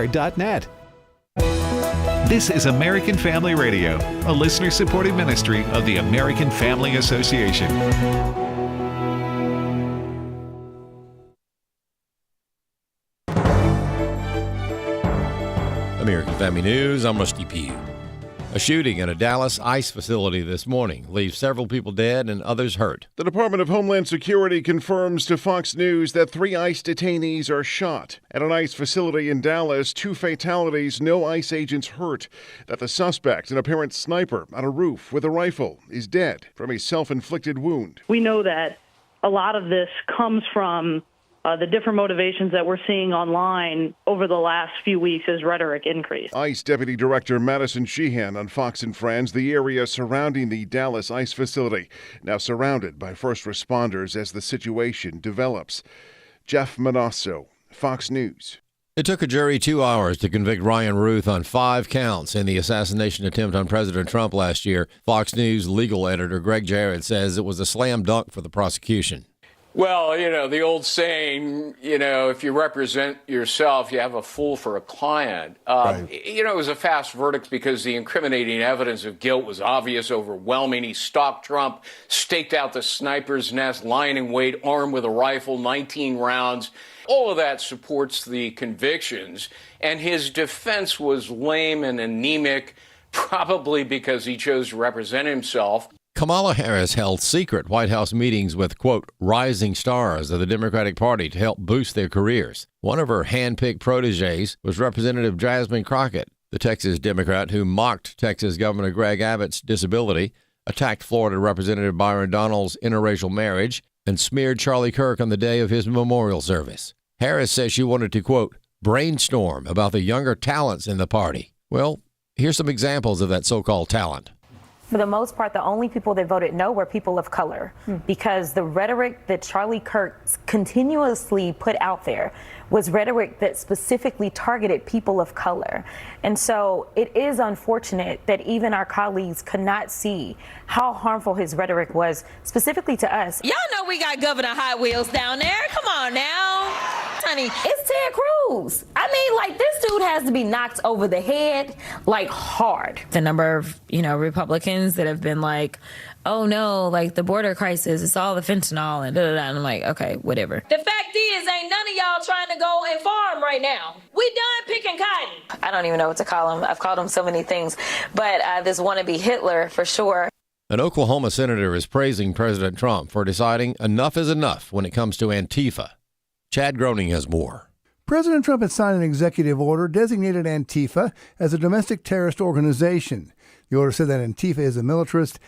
WMUR.net. This is American Family Radio, a listener-supported ministry of the American Family Association. American Family News, I'm Rusty Pugh. A shooting at a Dallas ICE facility this morning leaves several people dead and others hurt. The Department of Homeland Security confirms to Fox News that 3 ICE detainees are shot. At an ICE facility in Dallas, 2 fatalities, no ICE agents hurt. That the suspect, an apparent sniper on a roof with a rifle, is dead from a self-inflicted wound. We know that a lot of this comes from the different motivations that we're seeing online over the last few weeks as rhetoric increased. ICE Deputy Director Madison Sheehan on Fox and Friends, the area surrounding the Dallas ICE facility, now surrounded by first responders as the situation develops. Jeff Manasso, Fox News. It took a jury 2 hours to convict Ryan Ruth on 5 counts in the assassination attempt on President Trump last year. Fox News legal editor Greg Jarrett says it was a slam dunk for the prosecution. Well, the old saying, if you represent yourself, you have a fool for a client. Right. It was a fast verdict because the incriminating evidence of guilt was obvious, overwhelming. He stalked Trump, staked out the sniper's nest, lying in wait, armed with a rifle, 19 rounds. All of that supports the convictions. And his defense was lame and anemic, probably because he chose to represent himself. Kamala Harris held secret White House meetings with, quote, rising stars of the Democratic Party to help boost their careers. One of her hand-picked protégés was Representative Jasmine Crockett, the Texas Democrat who mocked Texas Governor Greg Abbott's disability, attacked Florida Representative Byron Donalds' interracial marriage, and smeared Charlie Kirk on the day of his memorial service. Harris says she wanted to, quote, brainstorm about the younger talents in the party. Well, here's some examples of that so-called talent. For the most part, the only people that voted no were people of color, because the rhetoric that Charlie Kirk continuously put out there was rhetoric that specifically targeted people of color. And so it is unfortunate that even our colleagues could not see how harmful his rhetoric was, specifically to us. Y'all know we got Governor Hot Wheels down there. Come on now. Honey, it's Ted Cruz. I mean, this dude has to be knocked over the head, hard. the number of, Republicans that have been like, oh no, the border crisis, it's all the fentanyl and da-da-da. And I'm like, okay, whatever. The fact is, ain't none of y'all trying to go and farm right now. We done picking cotton. I don't even know what to call him. I've called him so many things, but this wannabe Hitler for sure. An Oklahoma senator is praising President Trump for deciding enough is enough when it comes to Antifa. Chad Groening has more. President Trump has signed an executive order designated Antifa as a domestic terrorist organization. The order said that Antifa is a militarist,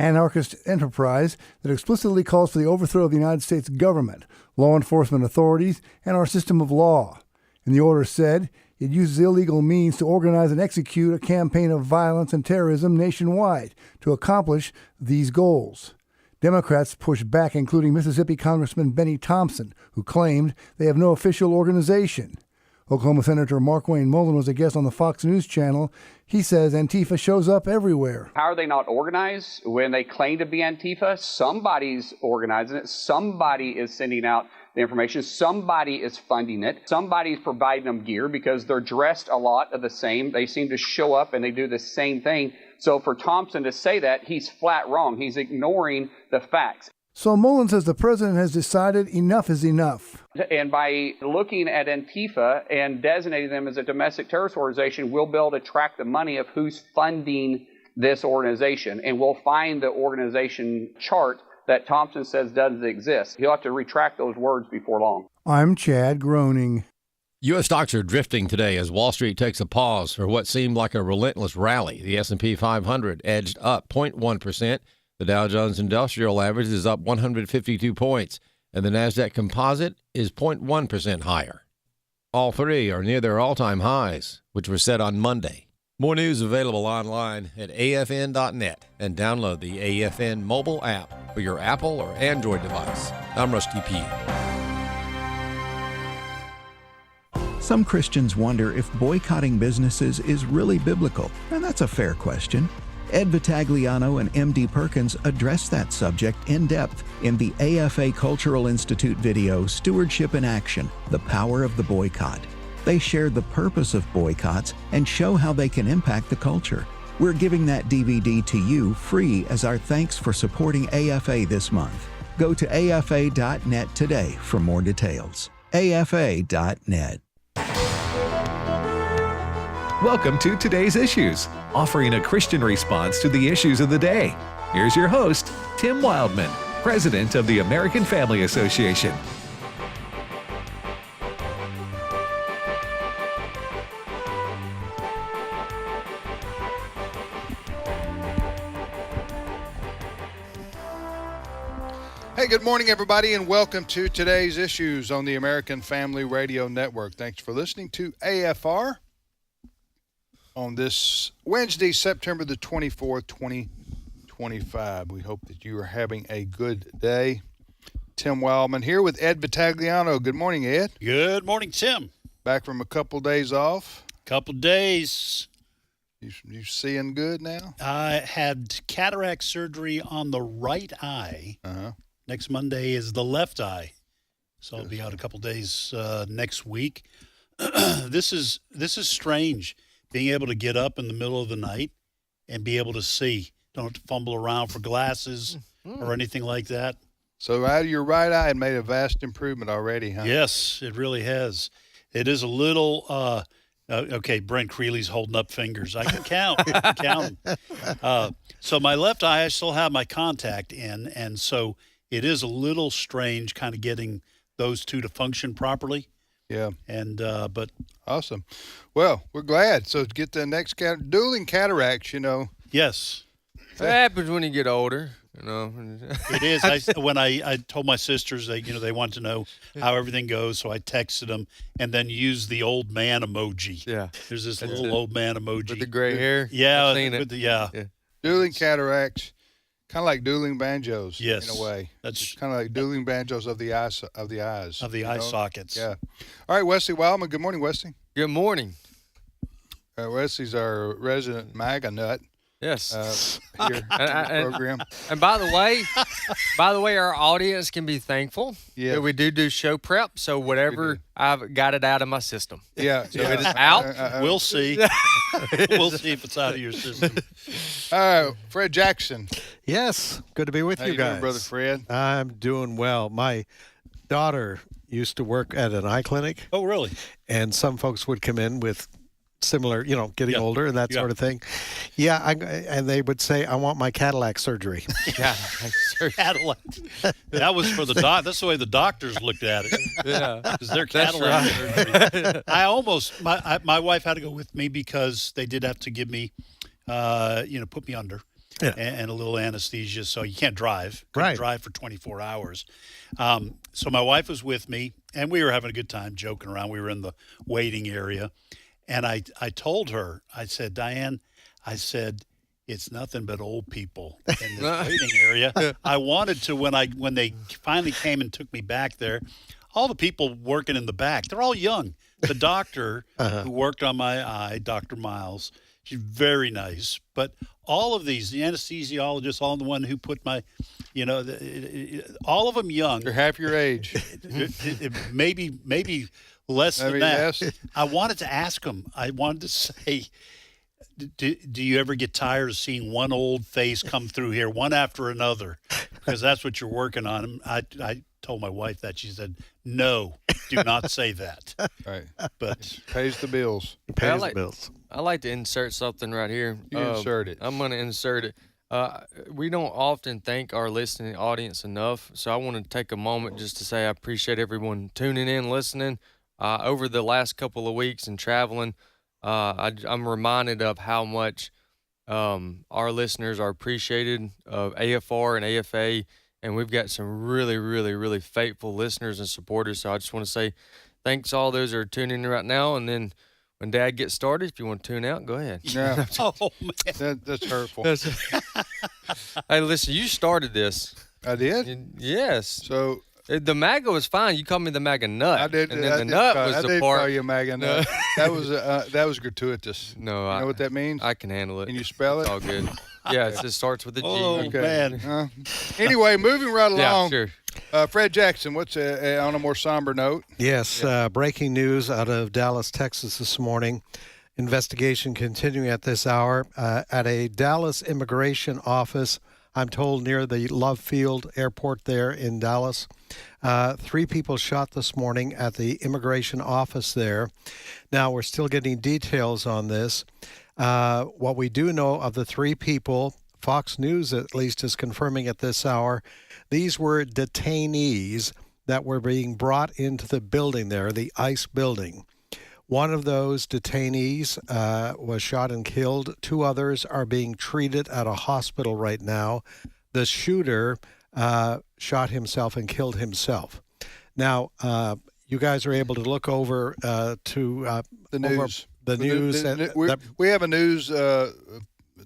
anarchist enterprise that explicitly calls for the overthrow of the United States government, law enforcement authorities, and our system of law. And the order said it uses illegal means to organize and execute a campaign of violence and terrorism nationwide to accomplish these goals. Democrats pushed back, including Mississippi Congressman Benny Thompson, who claimed they have no official organization. Oklahoma Senator Markwayne Mullin was a guest on the Fox News channel. He says Antifa shows up everywhere. How are they not organized when they claim to be Antifa? Somebody's organizing it. Somebody is sending out the information. Somebody is funding it. Somebody's providing them gear because they're dressed a lot of the same. They seem to show up and they do the same thing. So for Thompson to say that, he's flat wrong. He's ignoring the facts. So Mullin says the president has decided enough is enough. And by looking at Antifa and designating them as a domestic terrorist organization, we'll be able to track the money of who's funding this organization. And we'll find the organization chart that Thompson says doesn't exist. He'll have to retract those words before long. I'm Chad Groening. U.S. stocks are drifting today as Wall Street takes a pause for what seemed like a relentless rally. The S&P 500 edged up 0.1%. The Dow Jones Industrial Average is up 152 points, and the NASDAQ Composite is 0.1% higher. All three are near their all-time highs, which were set on Monday. More news available online at afn.net and download the AFN mobile app for your Apple or Android device. I'm Rusty Pugh. Some Christians wonder if boycotting businesses is really biblical, and that's a fair question. Ed Vitagliano and M.D. Perkins address that subject in depth in the AFA Cultural Institute video, Stewardship in Action, The Power of the Boycott. They share the purpose of boycotts and show how they can impact the culture. We're giving that DVD to you free as our thanks for supporting AFA this month. Go to afa.net today for more details. afa.net. Welcome to Today's Issues, offering a Christian response to the issues of the day. Here's your host, Tim Wildmon, President of the American Family Association. Hey, good morning, everybody, and welcome to Today's Issues on the American Family Radio Network. Thanks for listening to AFR on this Wednesday, September the 24th, 2025. We hope that you are having a good day. Tim Wildman here with Ed Vitagliano. Good morning, Ed. Good morning, Tim. Back from a couple days off. Couple days. You seeing good now? I had cataract surgery on the right eye. Next Monday is the left eye, so I'll be out a couple days next week. This is strange, being able to get up in the middle of the night and be able to see. Don't have to fumble around for glasses or anything like that. So out of your right eye, it made a vast improvement already, huh? Yes, it really has. It is a little. Okay, Brent Creeley's holding up fingers. I can count. So my left eye, I still have my contact in, and so it is a little strange kind of getting those two to function properly. Yeah. And but awesome. Well, we're glad. So to get the next dueling cataracts, Yes. That happens when you get older, It is. When I told my sisters they want to know how everything goes, so I texted them and then used the old man emoji. Yeah. There's this little old man emoji with the gray hair. Yeah. I've seen it. Yeah. Dueling cataracts. Kind of like dueling banjos, yes, in a way. That's kind of like dueling banjos of the eyes. Eye sockets. Yeah. All right, Wesley Wildman. Good morning, Wesley. Good morning. Wesley's our resident MAGA nut. Yes. Here in the program. And by the way, our audience can be thankful that we do show prep. So whatever, I've got it out of my system. Yeah. So it is out. We'll see. We'll see if it's out of your system. Fred Jackson. Yes. Good to be with you guys. Doing, Brother Fred? I'm doing well. My daughter used to work at an eye clinic. Oh, really? And some folks would come in with similar, getting older and that sort of thing. Yeah, and they would say, I want my Cadillac surgery. Cadillac. That was for the doc. That's the way the doctors looked at it. Yeah. Because they're Cadillac surgery. I almost, my wife had to go with me because they did have to give me, put me under. Yeah. And a little anesthesia, so you can't drive. Right. Drive for 24 hours. So my wife was with me, and we were having a good time, joking around. We were in the waiting area. And I told her, I said, Diane, it's nothing but old people in this waiting area. I wanted to, when they finally came and took me back there, all the people working in the back, they're all young. The doctor who worked on my eye, Dr. Miles, she's very nice. But all of these, the anesthesiologist, all the one who put my, all of them young. They're half your age. Maybe less than that. Yes. I wanted to ask him. I wanted to say, do you ever get tired of seeing one old face come through here, one after another? Because that's what you're working on. I told my wife that. She said, no, do not say that. Right. But pays the bills. Pays the bills. I like to insert something right here. You insert it. I'm going to insert it. We don't often thank our listening audience enough, so I want to take a moment just to say I appreciate everyone tuning in, listening. Over the last couple of weeks and traveling, I'm reminded of how much our listeners are appreciated of AFR and AFA, and we've got some really, really, really faithful listeners and supporters. So I just want to say thanks to all those that are tuning in right now, and then when Dad gets started, if you want to tune out, go ahead. Yeah. Oh, man. That's hurtful. Hey, listen, you started this. I did? Yes. So the MAGA was fine. You called me the MAGA nut. I did. And then the nut was I the did part. call you a MAGA nut. That was gratuitous. No, you know what that means? I can handle it. Can you spell it? It's all good. Yeah, it starts with a G. Oh, Okay. man. Anyway, moving right along. Yeah, sure. Fred Jackson, what's on a more somber note? Yes, breaking news out of Dallas, Texas this morning. Investigation continuing at this hour at a Dallas immigration office, I'm told near the Love Field airport there in Dallas. 3 people shot this morning at the immigration office there. Now, we're still getting details on this. What we do know of the 3 people, Fox News at least is confirming at this hour, these were detainees that were being brought into the building there, the ICE building. One of those detainees was shot and killed. 2 others are being treated at a hospital right now. The shooter shot himself and killed himself. Now, you guys are able to look over to the news. We have a news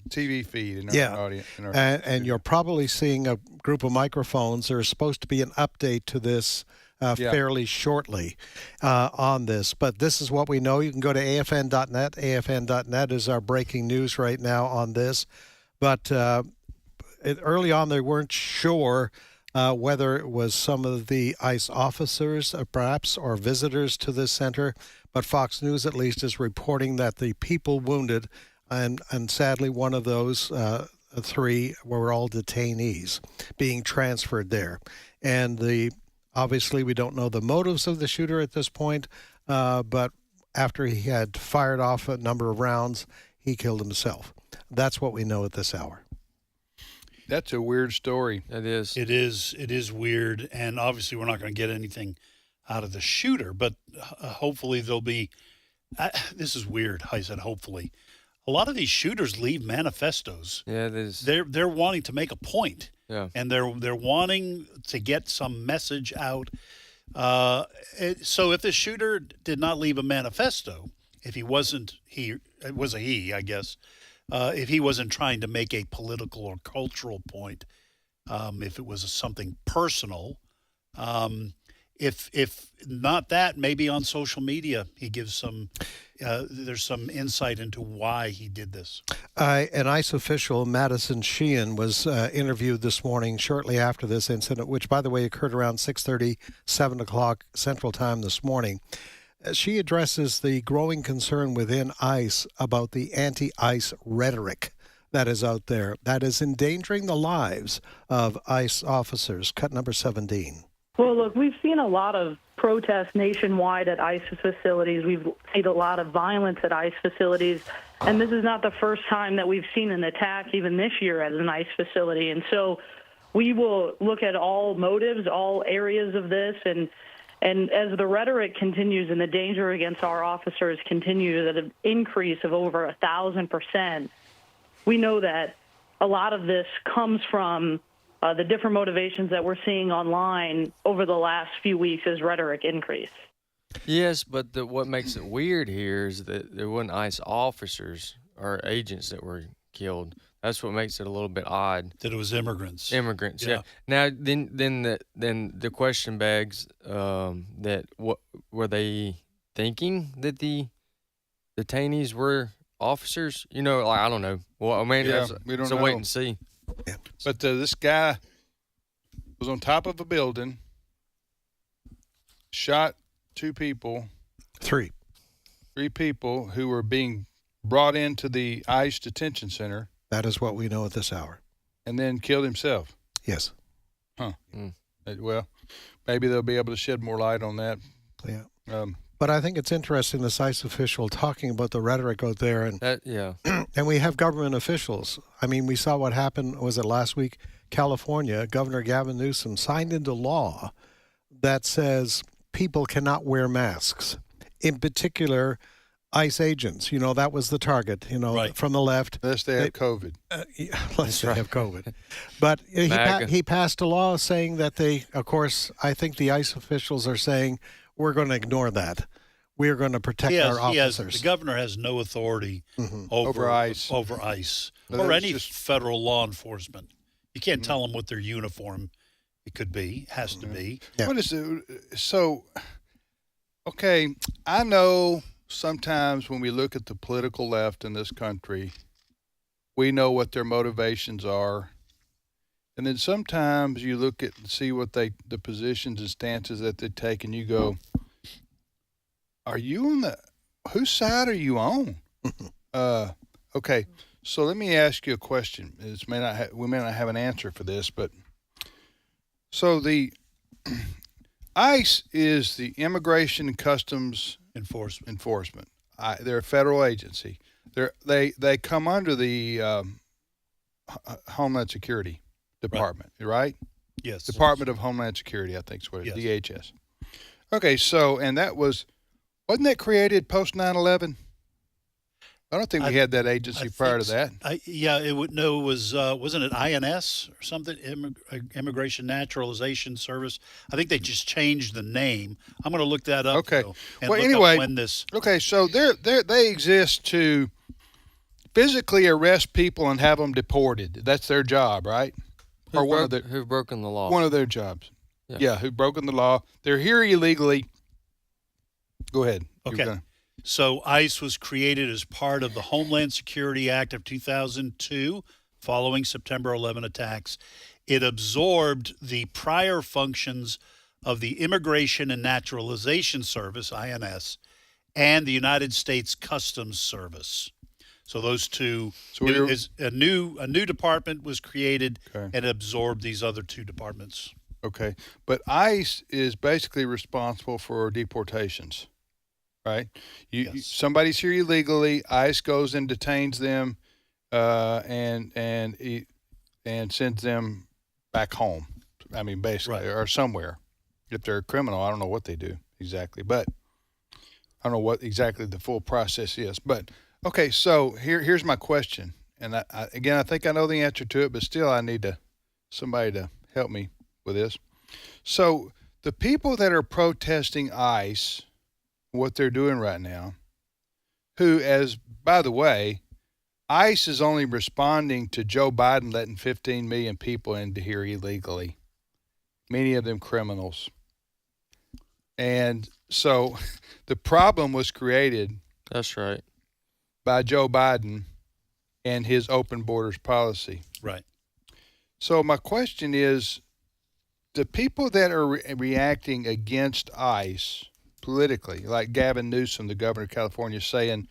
TV feed in our audience. And you're probably seeing a group of microphones. There's supposed to be an update to this fairly shortly on this. But this is what we know. You can go to afn.net. afn.net is our breaking news right now on this. But early on, they weren't sure whether it was some of the ICE officers, perhaps, or visitors to this center. But Fox News, at least, is reporting that the people wounded, and sadly, one of those 3 were all detainees being transferred there. And obviously, we don't know the motives of the shooter at this point, but after he had fired off a number of rounds, he killed himself. That's what we know at this hour. That's a weird story. It is. It is weird, and obviously we're not going to get anything out of the shooter, but hopefully there'll be this is weird. I said hopefully. A lot of these shooters leave manifestos. Yeah, it is. They're wanting to make a point. Yeah. And they're wanting to get some message out. So if the shooter did not leave a manifesto, if he wasn't, it was a he, I guess, if he wasn't trying to make a political or cultural point, if it was something personal, if not that, maybe on social media he gives some, there's some insight into why he did this. An ICE official, Madison Sheehan, was interviewed this morning shortly after this incident, which, by the way, occurred around 6:30, 7 o'clock Central Time this morning. She addresses the growing concern within ICE about the anti-ICE rhetoric that is out there that is endangering the lives of ICE officers. Cut number 17. Well, look, we've seen a lot of protests nationwide at ICE facilities. We've seen a lot of violence at ICE facilities. And this is not the first time that we've seen an attack, even this year, at an ICE facility. And so we will look at all motives, all areas of this. And as the rhetoric continues and the danger against our officers continues at an increase of over 1,000%, we know that a lot of this comes from the different motivations that we're seeing online over the last few weeks as rhetoric increase. Yes, but what makes it weird here is that there weren't ICE officers or agents that were killed. That's what makes it a little bit odd. That it was immigrants. Immigrants, yeah. Now, then the question begs that what were they thinking that the detainees were officers? You know, like, I don't know. Well, I mean, we don't so know. Wait and see. Yeah. But this guy was on top of a building, shot 2 people. 3 people who were being brought into the ICE detention center. That is what we know at this hour. And then killed himself. Yes. Huh. Well, maybe they'll be able to shed more light on that. Yeah. But I think it's interesting, this ICE official talking about the rhetoric out there. And and we have government officials. I mean, we saw what happened, was it last week? California, Governor Gavin Newsom signed into law that says people cannot wear masks. In particular, ICE agents. You know, that was the target, from the left. Unless they have COVID. Unless they have COVID. But he passed a law saying that of course, I think the ICE officials are saying, we're going to ignore that. We're going to protect our officers. The governor has no authority over ICE. Or any federal law enforcement. You can't tell them what their uniform it could be, has to be. Yeah. What is it? So, okay, I know sometimes when we look at the political left in this country, we know what their motivations are. And then sometimes you look at and see what the positions and stances that they take, and you go, "Are you on whose side are you on?" Okay, so let me ask you a question. We may not have an answer for this, but so the ICE is the Immigration and Customs Enforcement. They're a federal agency. They come under the Homeland Security Department, right? Yes. Department of Homeland Security, I think is what it is, DHS. Okay, so, and wasn't that created post 9/11? I don't think we had that agency prior to that. It was, wasn't it INS or something? Immigration Naturalization Service. I think they just changed the name. I'm going to look that up. Okay. Well, anyway, okay, so they exist to physically arrest people and have them deported. That's their job, right? Who've broken the law. One of their jobs. Yeah, who've broken the law. They're here illegally. Go ahead. Okay. So ICE was created as part of the Homeland Security Act of 2002 following September 11 attacks. It absorbed the prior functions of the Immigration and Naturalization Service, INS, and the United States Customs Service. So those two, a new department was created and absorbed these other two departments. Okay, but ICE is basically responsible for deportations, right? Somebody's here illegally. ICE goes and detains them, and sends them back home. I mean, basically, or somewhere. If they're a criminal, I don't know what they do exactly, but I don't know what exactly the full process is, but. Okay, so here's my question, and I think I know the answer to it, but still I need somebody to help me with this. So the people that are protesting ICE, what they're doing right now, by the way, ICE is only responding to Joe Biden letting 15 million people into here illegally, many of them criminals. And so the problem was created. That's right. By Joe Biden and his open borders policy. Right. So my question is, the people that are reacting against ICE politically, like Gavin Newsom, the governor of California, saying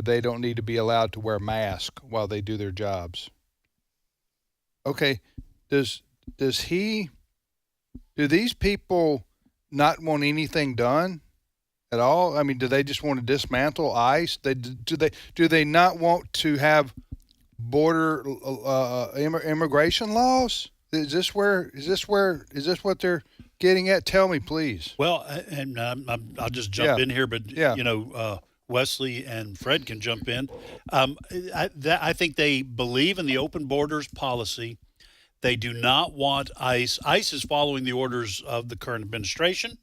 they don't need to be allowed to wear masks while they do their jobs. Okay, do these people not want anything done at all? I mean, do they just want to dismantle ICE? Do they not want to have border immigration laws? Is this what they're getting at? Tell me, please. Well, and I'll just jump in here, but Wesley and Fred can jump in. I think they believe in the open borders policy. They do not want ICE. ICE is following the orders of the current administration.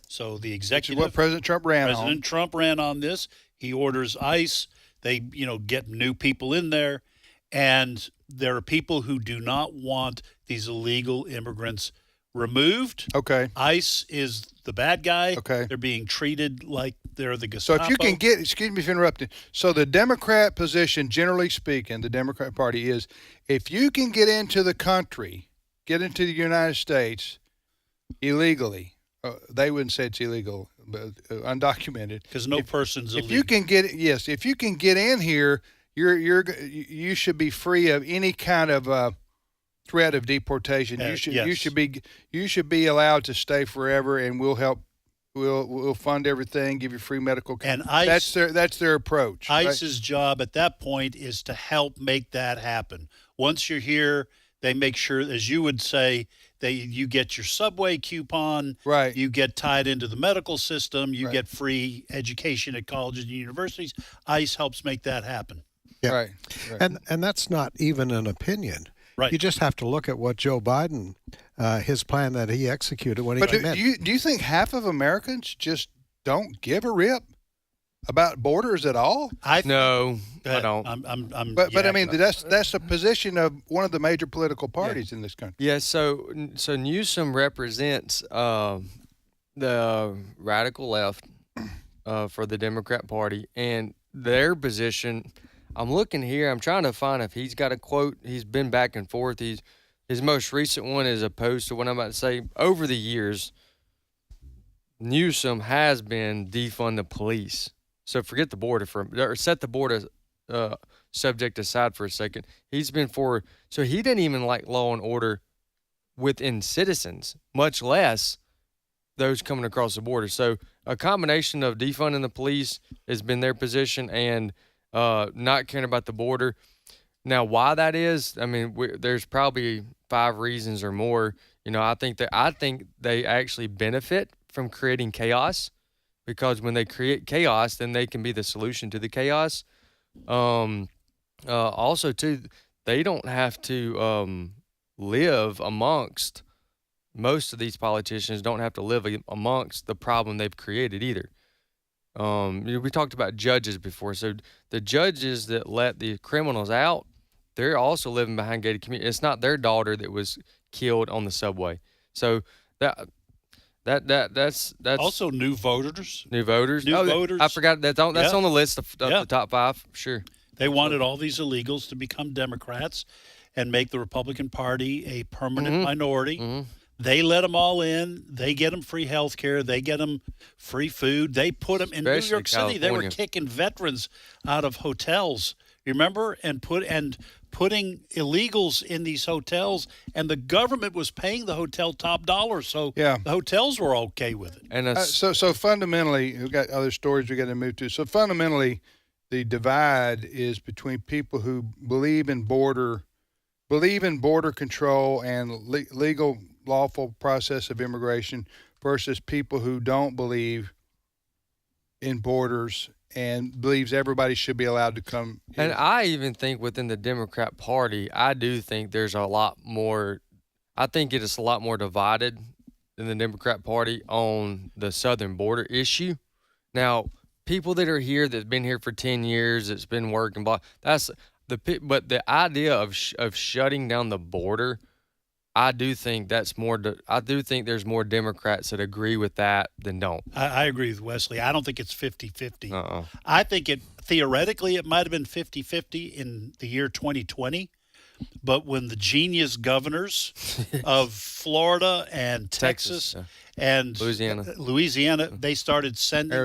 So the executive, what President Trump ran on this. He orders ICE. They, get new people in there, and there are people who do not want these illegal immigrants removed. Okay. ICE is the bad guy. Okay. They're being treated like they're the Gestapo. So if you can get, excuse me for interrupting. So the Democrat position, generally speaking, the Democrat Party is, if you can get into the country, get into the United States illegally. They wouldn't say it's illegal, but undocumented. Because no person's illegal. If you can get in here, you should be free of any kind of threat of deportation. You should be allowed to stay forever, and we'll help. We'll fund everything, give you free medical care. And ICE, that's their approach. ICE's job at that point is to help make that happen. Once you're here, they make sure, as you would say, you get your subway coupon. Right. You get tied into the medical system. You get free education at colleges and universities. ICE helps make that happen. Yeah. Right. And that's not even an opinion. Right. You just have to look at what Joe Biden, his plan that he executed when he came in. Do you think half of Americans just don't give a rip about borders at all? No, I don't. But I mean, that's the position of one of the major political parties in this country. Yeah. So Newsom represents the radical left for the Democrat Party, and their position. I'm looking here. I'm trying to find if he's got a quote. He's been back and forth. his most recent one, as opposed to what I'm about to say, over the years, Newsom has been defund the police. So forget the border or set the border subject aside for a second. He's been so he didn't even like law and order within citizens, much less those coming across the border. So a combination of defunding the police has been their position and not caring about the border. Now, why that is, I mean, there's probably 5 reasons or more. I think they actually benefit from creating chaos, because when they create chaos, then they can be the solution to the chaos. Also, too, they don't have to live amongst. Most of these politicians don't have to live amongst the problem they've created either. We talked about judges before. So the judges that let the criminals out, they're also living behind gated communities. It's not their daughter that was killed on the subway. So that's also new voters. New voters. Voters. I forgot that's on the list of the top 5. Sure. They wanted all these illegals to become Democrats and make the Republican Party a permanent minority. Mm-hmm. They let them all in. They get them free health care. They get them free food. They put them in New York City. They were kicking veterans out of hotels. Remember? And putting illegals in these hotels, and the government was paying the hotel top dollar. So the hotels were okay with it. And so fundamentally, we've got other stories we got to move to. So fundamentally, the divide is between people who believe in border control and legal, lawful process of immigration versus people who don't believe in borders and believes everybody should be allowed to come. And I even think within the Democrat Party, I do think there's a lot more. I think it is a lot more divided in the Democrat Party on the southern border issue. Now, people that are here that's been here for 10 years, that's been working, but the idea of shutting down the border, I do think there's more Democrats that agree with that than don't. I agree with Wesley. I don't think it's 50-50. I think theoretically it might have been 50-50 in the year 2020, but when the genius governors of Florida and Texas and Louisiana, they started sending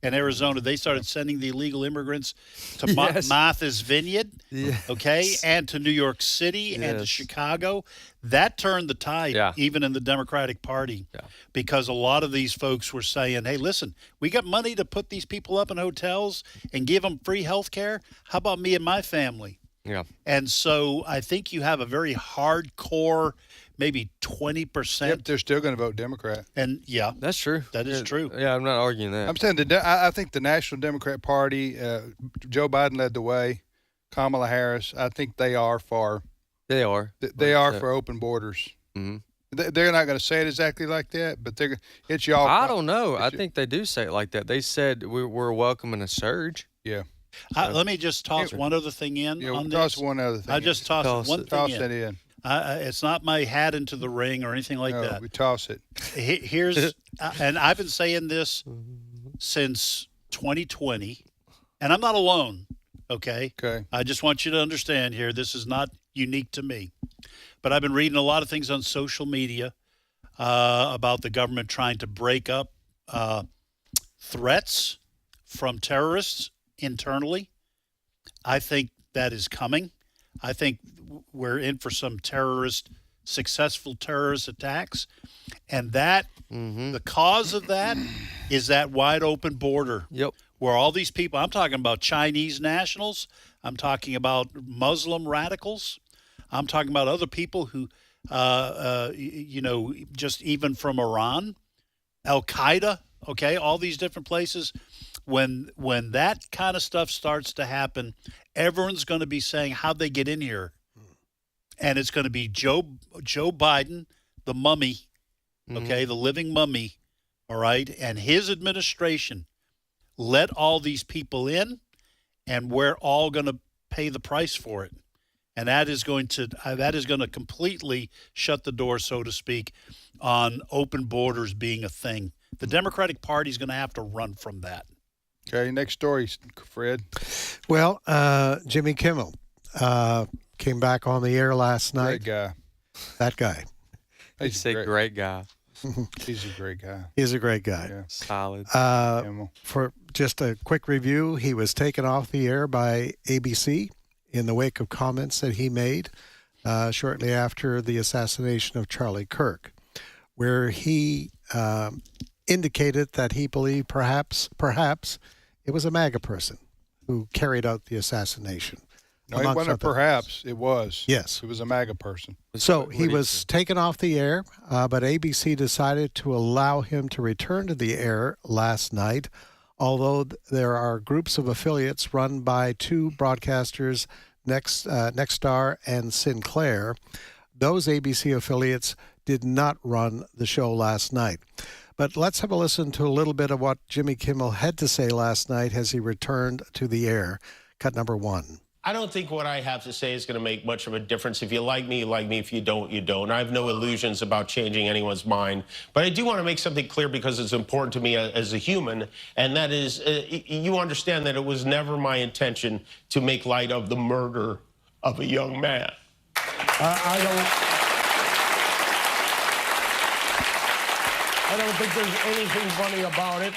Arizona, they started sending the illegal immigrants to Martha's Vineyard, and to New York City and to Chicago. That turned the tide, even in the Democratic Party, because a lot of these folks were saying, hey, listen, we got money to put these people up in hotels and give them free health care. How about me and my family? Yeah. And so I think you have a very hardcore, maybe 20%. Yep, they're still going to vote Democrat. And that's true. That is true. Yeah, I'm not arguing that. I'm saying I think the National Democrat Party, Joe Biden led the way. Kamala Harris, I think they are for. They are. They are for open borders. Mm-hmm. They're not going to say it exactly like that, but it's y'all. I don't know. I think they do say it like that. They said we're welcoming a surge. Yeah. Let me just toss one other thing in on this. Toss one other thing. I just toss one thing toss it in. It's not my hat into the ring or anything like that. We toss it. Here's and I've been saying this since 2020, and I'm not alone. Okay. I just want you to understand here. This is not unique to me, but I've been reading a lot of things on social media about the government trying to break up threats from terrorists internally. I think that is coming. I think we're in for some successful terrorist attacks. And that, the cause of that is that wide open border. Yep. Where all these people, I'm talking about Chinese nationals, I'm talking about Muslim radicals, I'm talking about other people who, just even from Iran, Al-Qaeda, all these different places. When that kind of stuff starts to happen, everyone's going to be saying, how'd they get in here? And it's going to be Joe Biden, the mummy, the living mummy, all right, and his administration let all these people in, and we're all going to pay the price for it. And that is going to completely shut the door, so to speak, on open borders being a thing. The Democratic Party is going to have to run from that. Okay, next story, Fred. Well, Jimmy Kimmel came back on the air last night. Great guy. That guy. He's a great guy. He's a great guy. He's a great guy. Yeah. Solid. For just a quick review, he was taken off the air by ABC in the wake of comments that he made shortly after the assassination of Charlie Kirk, where he indicated that he believed perhaps it was a MAGA person who carried out the assassination. No, it wasn't perhaps. It was. Yes. It was a MAGA person. So he was taken off the air, but ABC decided to allow him to return to the air last night, although there are groups of affiliates run by two broadcasters, Nexstar and Sinclair. Those ABC affiliates did not run the show last night. But let's have a listen to a little bit of what Jimmy Kimmel had to say last night as he returned to the air. Cut number 1. I don't think what I have to say is going to make much of a difference. If you like me, you like me. If you don't, you don't. I have no illusions about changing anyone's mind. But I do want to make something clear because it's important to me as a human, and that is you understand that it was never my intention to make light of the murder of a young man. I don't think there's anything funny about it.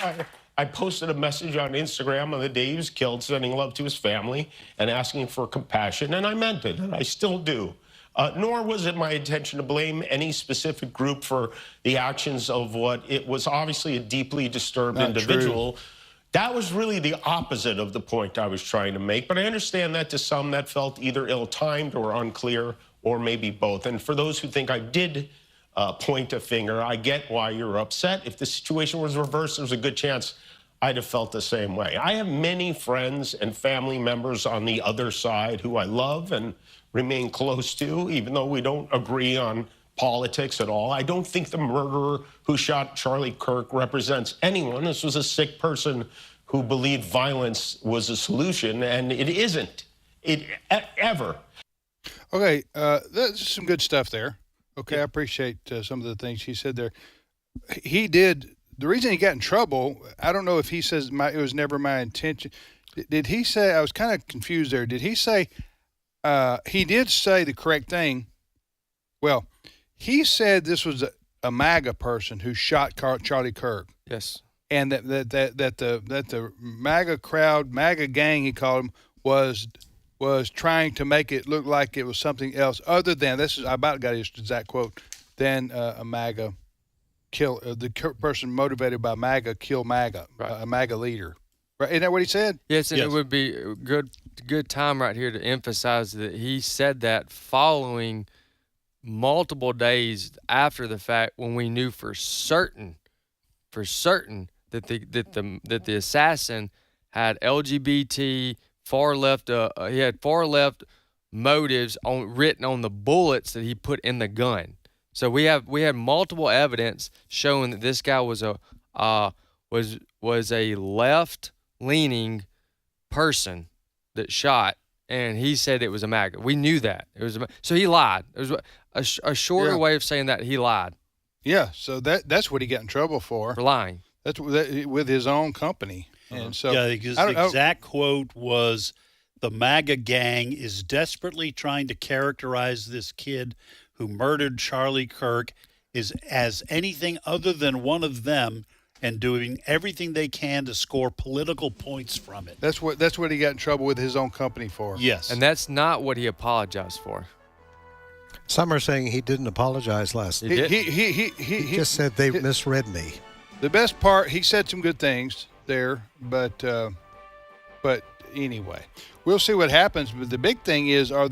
I posted a message on Instagram on the day he was killed, sending love to his family and asking for compassion, and I meant it, and I still do. Nor was it my intention to blame any specific group for the actions of what it was obviously a deeply disturbed individual. True. That was really the opposite of the point I was trying to make, but I understand that to some that felt either ill-timed or unclear, or maybe both. And for those who think I did point a finger, I get why you're upset. If the situation was reversed, there's a good chance I'd have felt the same way. I have many friends and family members on the other side who I love and remain close to, even though we don't agree on politics at all. I don't think the murderer who shot Charlie Kirk represents anyone. This was a sick person who believed violence was a solution, and it isn't. Ever. Okay, that's some good stuff there. Okay, I appreciate some of the things he said there. He did. The reason he got in trouble, I don't know if he says it was never my intention. Did he say, I was kind of confused there. Did he say, he did say the correct thing. Well, he said this was a MAGA person who shot Charlie Kirk. Yes. And that the MAGA crowd, MAGA gang, he called them, was trying to make it look like it was something else other than, I about got his exact quote, than a MAGA kill, the person motivated by MAGA kill MAGA, right. A MAGA leader. Right? Isn't that what he said? Yes, and yes. It would be a good time right here to emphasize that he said that following multiple days after the fact when we knew for certain that the assassin had LGBT far left. He had far left motives written on the bullets that he put in the gun. So we had multiple evidence showing that this guy was a left-leaning person that shot, and he said it was a MAGA. We knew that so he lied. It was a shorter way of saying that he lied. Yeah. So that's what he got in trouble for lying. That's with his own company. And so because the exact quote was, "The MAGA gang is desperately trying to characterize this kid who murdered Charlie Kirk as anything other than one of them, and doing everything they can to score political points from it." That's what he got in trouble with his own company for. Yes, and that's not what he apologized for. Some are saying he didn't apologize last night. He just said they misread me. The best part, he said some good things there, but anyway, we'll see what happens. But the big thing is, are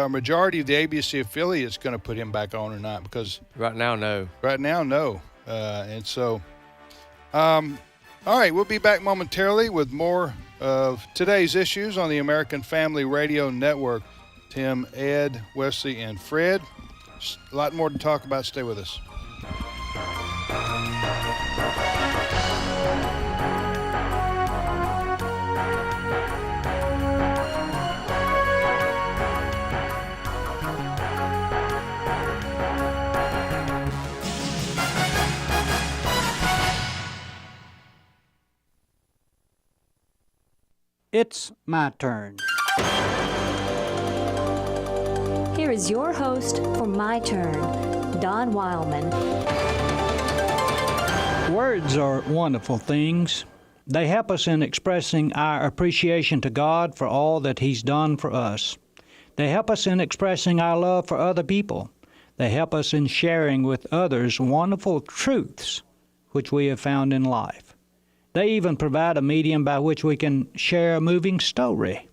majority of the ABC affiliates going to put him back on or not? Because right now, no. Right now, no. And so, all right, we'll be back momentarily with more of today's issues on the American Family Radio Network. Tim, Ed, Wesley, and Fred. A lot more to talk about. Stay with us. It's my turn. Here is your host for My Turn, Don Wildmon. Words are wonderful things. They help us in expressing our appreciation to God for all that He's done for us. They help us in expressing our love for other people. They help us in sharing with others wonderful truths which we have found in life. They even provide a medium by which we can share a moving story.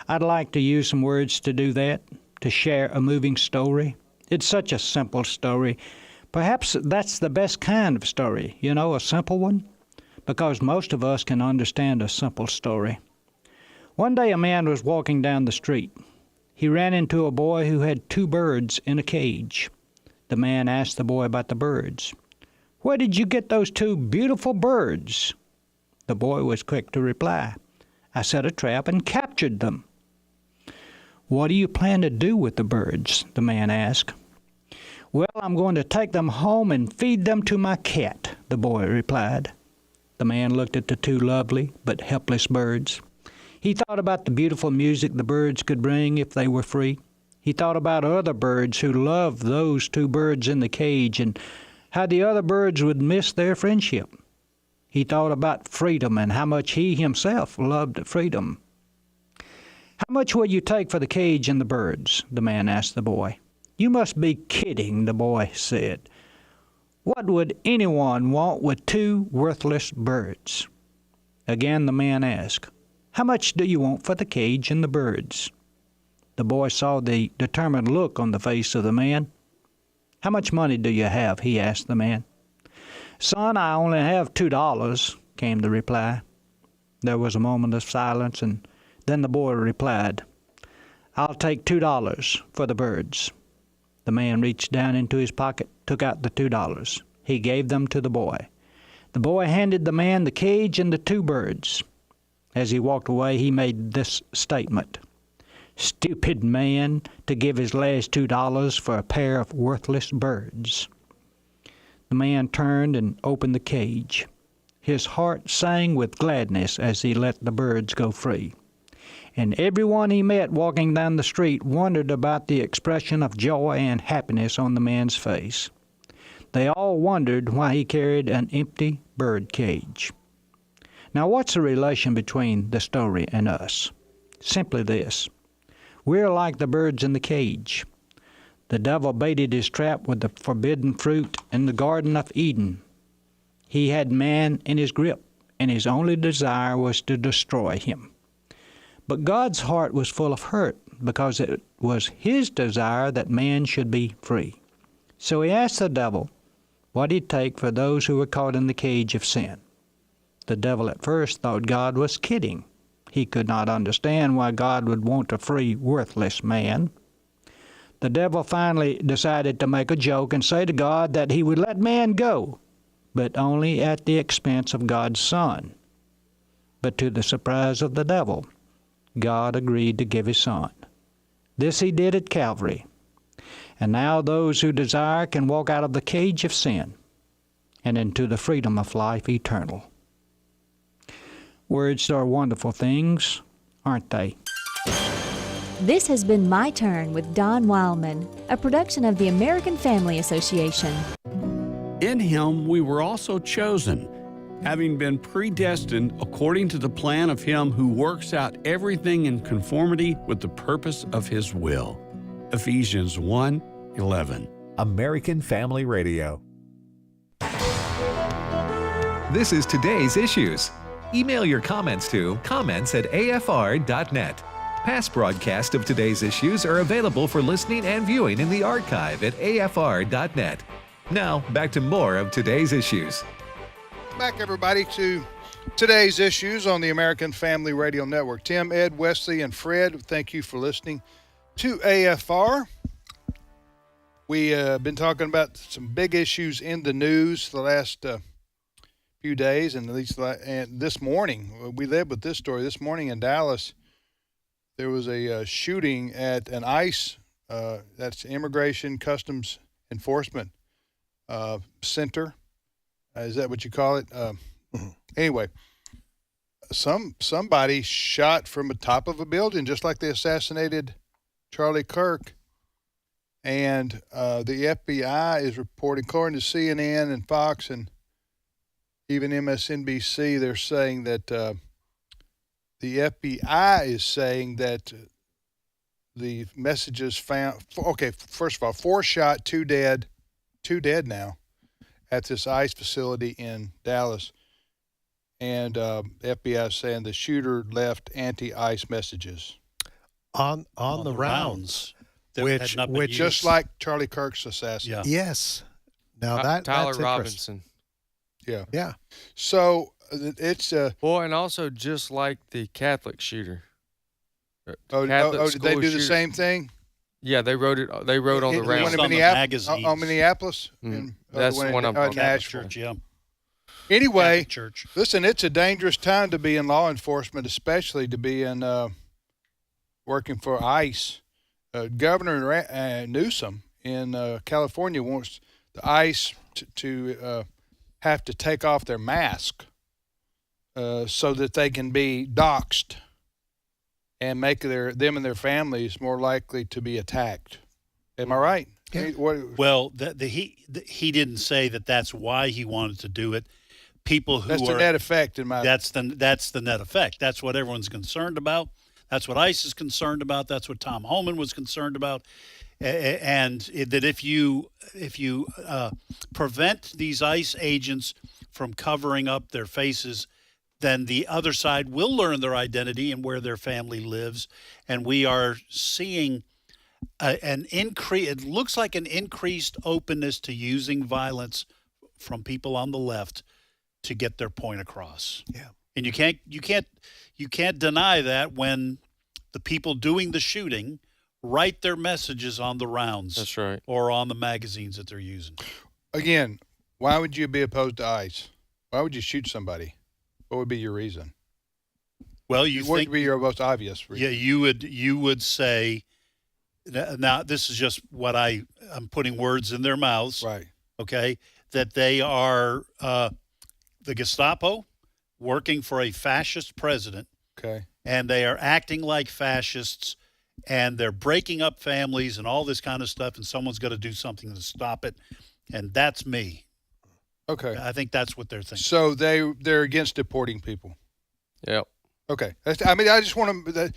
I'd like to use some words to do that, to share a moving story. It's such a simple story. Perhaps that's the best kind of story, a simple one, because most of us can understand a simple story. One day a man was walking down the street. He ran into a boy who had 2 birds in a cage. The man asked the boy about the birds. "Where did you get those 2 beautiful birds?" The boy was quick to reply, "I set a trap and captured them." "What do you plan to do with the birds?" the man asked. "Well, I'm going to take them home and feed them to my cat," the boy replied. The man looked at the 2 lovely but helpless birds. He thought about the beautiful music the birds could bring if they were free. He thought about other birds who loved those 2 birds in the cage and how the other birds would miss their friendship. He thought about freedom and how much he himself loved freedom. "How much will you take for the cage and the birds?" the man asked the boy. "You must be kidding," the boy said. "What would anyone want with 2 worthless birds?" Again the man asked, "How much do you want for the cage and the birds?" The boy saw the determined look on the face of the man. "How much money do you have?" he asked the man. "Son, I only have $2, came the reply. There was a moment of silence, and then the boy replied, "I'll take $2 for the birds." The man reached down into his pocket, took out the $2. He gave them to the boy. The boy handed the man the cage and the 2 birds. As he walked away, he made this statement: "Stupid man to give his last $2 for a pair of worthless birds." The man turned and opened the cage. His heart sang with gladness as he let the birds go free. And everyone he met walking down the street wondered about the expression of joy and happiness on the man's face. They all wondered why he carried an empty bird cage. Now, what's the relation between the story and us? Simply this: we're like the birds in the cage. The devil baited his trap with the forbidden fruit in the Garden of Eden. He had man in his grip, and his only desire was to destroy him. But God's heart was full of hurt because it was His desire that man should be free. So He asked the devil what he'd take for those who were caught in the cage of sin. The devil at first thought God was kidding. He could not understand why God would want a free, worthless man. The devil finally decided to make a joke and say to God that he would let man go, but only at the expense of God's Son. But to the surprise of the devil, God agreed to give His Son. This He did at Calvary. And now those who desire can walk out of the cage of sin and into the freedom of life eternal. Words are wonderful things, aren't they? This has been My Turn with Don Wildmon, a production of the American Family Association. In Him we were also chosen, having been predestined according to the plan of Him who works out everything in conformity with the purpose of His will. Ephesians 1:11. American Family Radio. This is today's issues. Email your comments to comments@afr.net. Past broadcasts of today's issues are available for listening and viewing in the archive at afr.net. Now, back to more of today's issues. Back, everybody, to today's issues on the American Family Radio Network. Tim, Ed, Wesley, and Fred, thank you for listening to AFR. We have been talking about some big issues in the news the last few days, and at least and this morning. We led with this story. This morning in Dallas, there was a shooting at an ICE, that's Immigration Customs Enforcement Center. Is that what you call it? Anyway, somebody shot from the top of a building, just like they assassinated Charlie Kirk. And the FBI is reporting, according to CNN and Fox and even MSNBC, they're saying that the FBI is saying that the messages found, okay, first of all, 4 shot, 2 dead now at this ICE facility in Dallas. And FBI is saying the shooter left anti-ICE messages. On the rounds. Which just like Charlie Kirk's assassin. Yeah. Yes. Now that's Robinson. Yeah. Yeah. So it's well, and also just like the Catholic shooter. Did they do the same thing? Yeah, they wrote it. They wrote on the rounds. On Minneapolis. That's the one I'm talking about. Church, yeah. Anyway, Church. Listen, it's a dangerous time to be in law enforcement, especially to be in working for ICE. Governor Newsom in California wants the ICE to have to take off their mask so that they can be doxxed and make them and their families more likely to be attacked. Am I right? Yeah. Well, he didn't say that that's why he wanted to do it. People who that's the net effect in my. That's the net effect. That's what everyone's concerned about. That's what ICE is concerned about. That's what Tom Homan was concerned about, and that if you prevent these ICE agents from covering up their faces, then the other side will learn their identity and where their family lives, and we are seeing an increase. It looks like an increased openness to using violence from people on the left to get their point across. Yeah. And you can't deny that when the people doing the shooting write their messages on the rounds. That's right. Or on the magazines that they're using. Again, why would you be opposed to ICE? Why would you shoot somebody? What would be your reason? Well, what would be your most obvious reason? Yeah, you would say. Now, this is just what I'm putting words in their mouths. Right. Okay, that they are the Gestapo working for a fascist president. Okay. And they are acting like fascists, and they're breaking up families and all this kind of stuff, and someone's got to do something to stop it, and that's me. Okay. I think that's what they're thinking. So they're against deporting people. Yep. Okay. I mean, I just want to.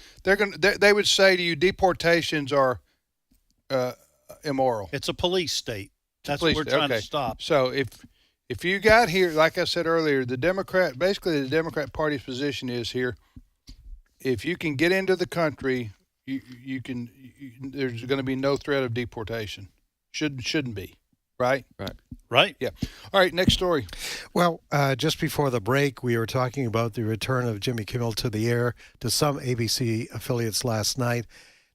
They would say to you, deportations are immoral. It's a police state. That's what we're trying to stop. So if you got here, like I said earlier, the Democrat Party's position is here. If you can get into the country, you can. There's going to be no threat of deportation. Shouldn't be, right? Right. Yeah. All right. Next story. Well, just before the break, we were talking about the return of Jimmy Kimmel to the air to some ABC affiliates last night.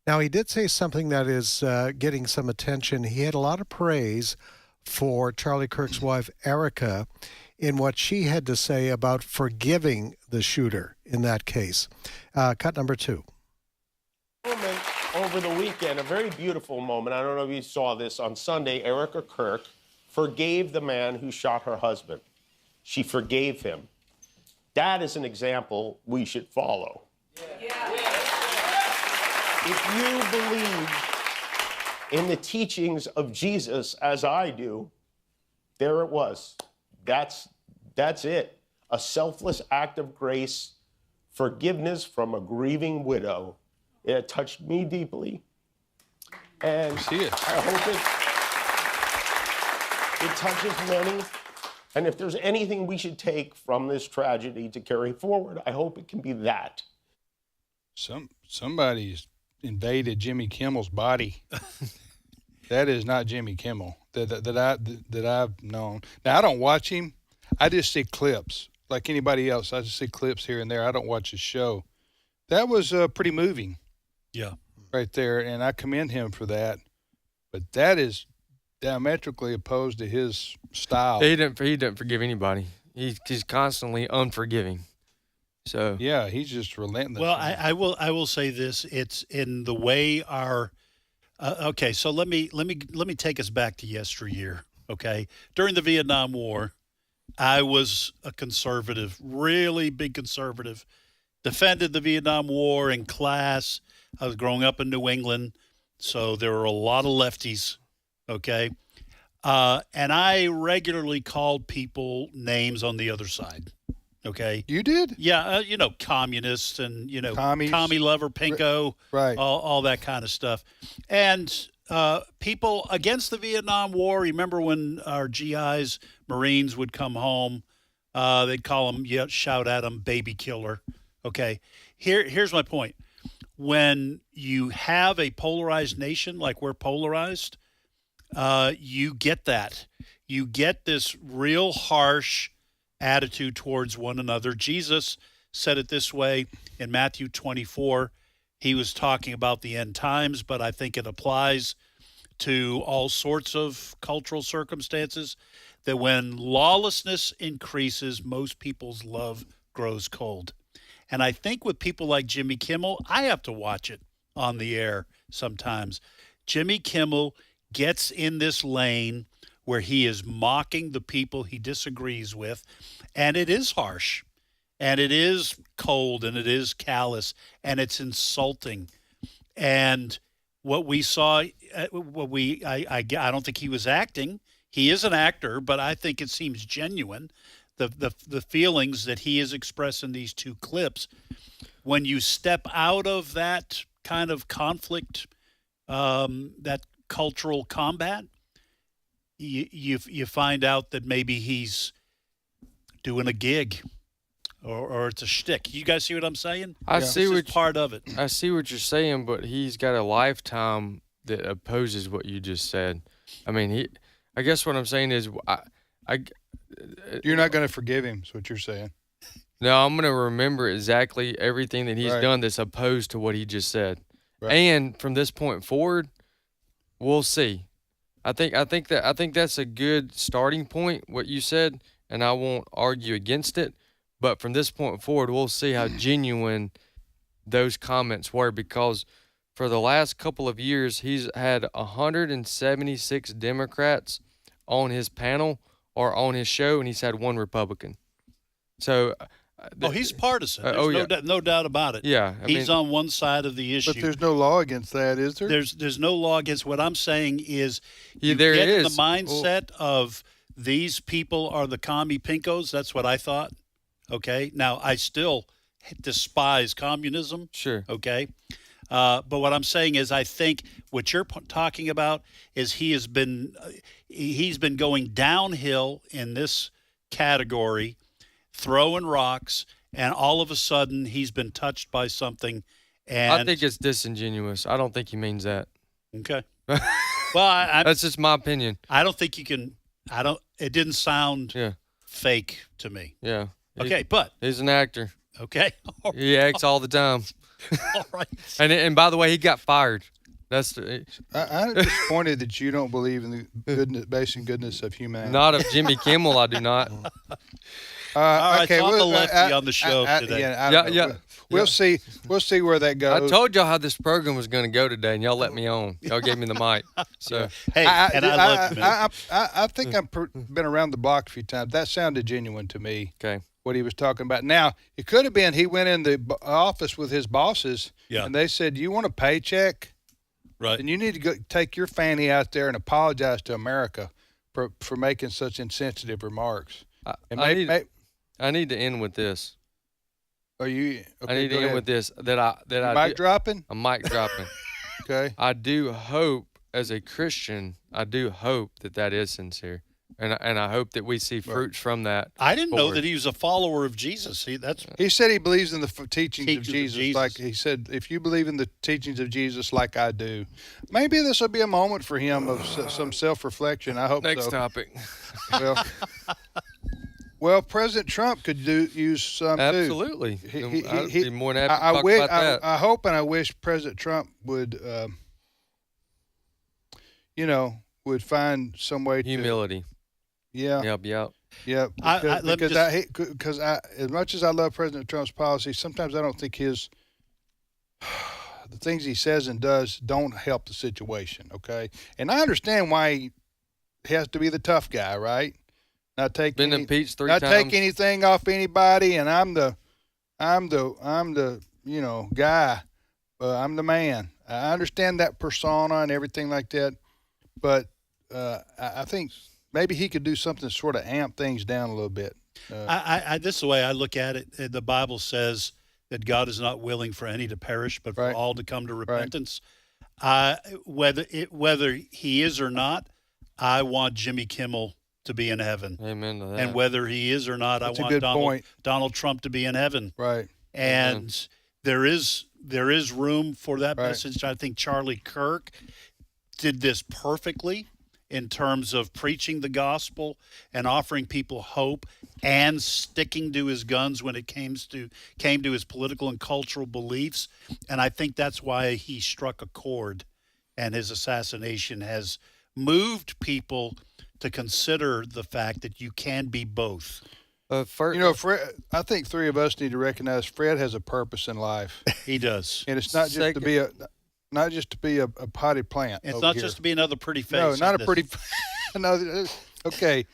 Now, he did say something that is getting some attention. He had a lot of praise for Charlie Kirk's wife, Erica, in what she had to say about forgiving the shooter in that case. Cut number 2. Over the weekend, a very beautiful moment. I don't know if you saw this. On Sunday, Erica Kirk forgave the man who shot her husband. She forgave him. That is an example we should follow. If you believe in the teachings of Jesus, as I do, there it was. That's it. A selfless act of grace, forgiveness from a grieving widow. It touched me deeply. And I hope it touches many. And if there's anything we should take from this tragedy to carry forward, I hope it can be that. Somebody's invaded Jimmy Kimmel's body. That is not Jimmy Kimmel that I've known. Now, I don't watch him. I just see clips like anybody else. I just see clips here and there. I don't watch his show. That was pretty moving. Yeah. Right there, and I commend him for that. But that is diametrically opposed to his style. He didn't forgive anybody. He's constantly unforgiving. So yeah, he's just relentless. Well, I will say this. It's in the way our okay. So let me take us back to yesteryear. Okay, during the Vietnam War, I was a conservative, really big conservative. Defended the Vietnam War in class. I was growing up in New England, So there were a lot of lefties, okay? And I regularly called people names on the other side, okay? You did? Yeah, communists and, Commies. commie lover, pinko, right? All that kind of stuff. And people against the Vietnam War, remember when our GIs, Marines would come home, they'd call them, shout at them, baby killer, okay? Here's my point. When you have a polarized nation like we're polarized, you get that. You get this real harsh attitude towards one another. Jesus said it this way in Matthew 24. He was talking about the end times, but I think it applies to all sorts of cultural circumstances, that when lawlessness increases, most people's love grows cold. And I think with people like Jimmy Kimmel, I have to watch it on the air sometimes. Jimmy Kimmel gets in this lane where he is mocking the people he disagrees with, and it is harsh, and it is cold, and it is callous, and it's insulting. And what we saw, I don't think he was acting. He is an actor, but I think it seems genuine. The feelings that he is expressing these two clips, when you step out of that kind of conflict, that cultural combat, you find out that maybe he's doing a gig, or it's a shtick. You guys see what I'm saying? I see what part of it. I see what you're saying, but he's got a lifetime that opposes what you just said. I mean, I guess what I'm saying is, you're not going to forgive him, is what you're saying. No, I'm going to remember exactly everything that he's done that's opposed to what he just said. Right. And from this point forward, we'll see. I think that's a good starting point, what you said, and I won't argue against it. But from this point forward, we'll see how genuine those comments were, because for the last couple of years, he's had 176 Democrats on his panel or on his show, and he's had one Republican. So, he's partisan. There's no doubt about it. Yeah, he's on one side of the issue. But there's no law against that, is there? There's no law against. What I'm saying is, you there get in is. the mindset of these people are the commie pinkos. That's what I thought. Okay, now I still despise communism. Sure. Okay. But what I'm saying is, I think what you're talking about is he's been going downhill in this category, throwing rocks, and all of a sudden he's been touched by something. And I think it's disingenuous. I don't think he means that. Okay. Well, that's just my opinion. I don't think you can. It didn't sound fake to me. Yeah. Okay, but he's an actor. Okay. He acts all the time. All right. And by the way, he got fired. I'm disappointed that you don't believe in the basic goodness of humanity. Not of Jimmy Kimmel, I do not. All right, okay, so I'm the lefty on the show today. Yeah. We'll see. We'll see where that goes. I told y'all how this program was going to go today, and y'all let me on. Y'all gave me the mic. So hey, I love you, man. I think I've been around the block a few times. That sounded genuine to me. Okay. What he was talking about. Now, it could have been he went in the office with his bosses, and they said, "You want a paycheck? Right. And you need to go take your fanny out there and apologize to America for making such insensitive remarks." I need to end with this. Are you? Okay, I need to end with this. Mic dropping? I'm mic dropping. Okay. I do hope, as a Christian, that is sincere. And I hope that we see fruits from that. I didn't know that he was a follower of Jesus. He said he believes in the teachings of Jesus. Like he said, if you believe in the teachings of Jesus like I do, maybe this will be a moment for him of some self-reflection. I hope Next so. topic. Well, President Trump could use some Absolutely. too. I'd be more than happy to talk about that. I hope and I wish President Trump would, would find some way humility. Help you out. Yeah, because as much as I love President Trump's policy, sometimes I don't think the things he says and does don't help the situation. Okay, and I understand why he has to be the tough guy, right? Not take impeached 3 times. Not take anything off anybody, and I'm the guy. I'm the man. I understand that persona and everything like that, but I think maybe he could do something to sort of amp things down a little bit. This is the way I look at it. The Bible says that God is not willing for any to perish, but for all to come to repentance. Whether he is or not, I want Jimmy Kimmel to be in heaven. Amen to that. And whether he is or not, That's I want Donald Trump to be in heaven. Right. And there is room for that message. I think Charlie Kirk did this perfectly in terms of preaching the gospel and offering people hope and sticking to his guns when it came to his political and cultural beliefs. And I think that's why he struck a chord, and his assassination has moved people to consider the fact that you can be both. Fred, I think three of us need to recognize Fred has a purpose in life. He does. And it's not just to be a potted plant. It's not just to be another pretty face. No, not a pretty. No, okay,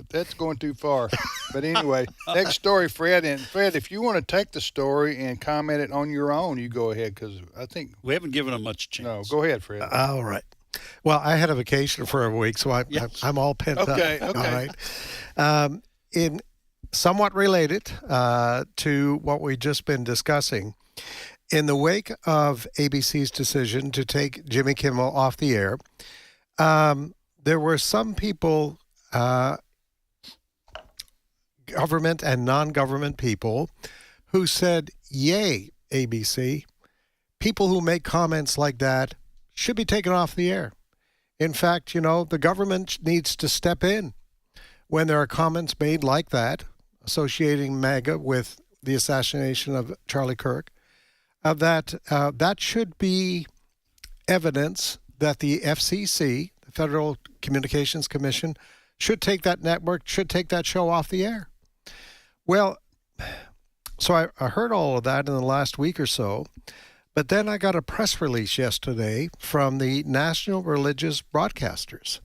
that's going too far. But anyway, next story, Fred. And Fred, if you want to take the story and comment it on your own, you go ahead, because I think we haven't given him much chance. No, go ahead, Fred. All right. Well, I had a vacation for a week, so I'm all pent up. Okay. All right. In somewhat related to what we've just been discussing, in the wake of ABC's decision to take Jimmy Kimmel off the air, there were some people, government and non-government people, who said, "Yay, ABC. People who make comments like that should be taken off the air. In fact, the government needs to step in when there are comments made like that, associating MAGA with the assassination of Charlie Kirk, that should be evidence that the FCC, the Federal Communications Commission, should take that show off the air." Well, so I heard all of that in the last week or so, but then I got a press release yesterday from the National Religious Broadcasters,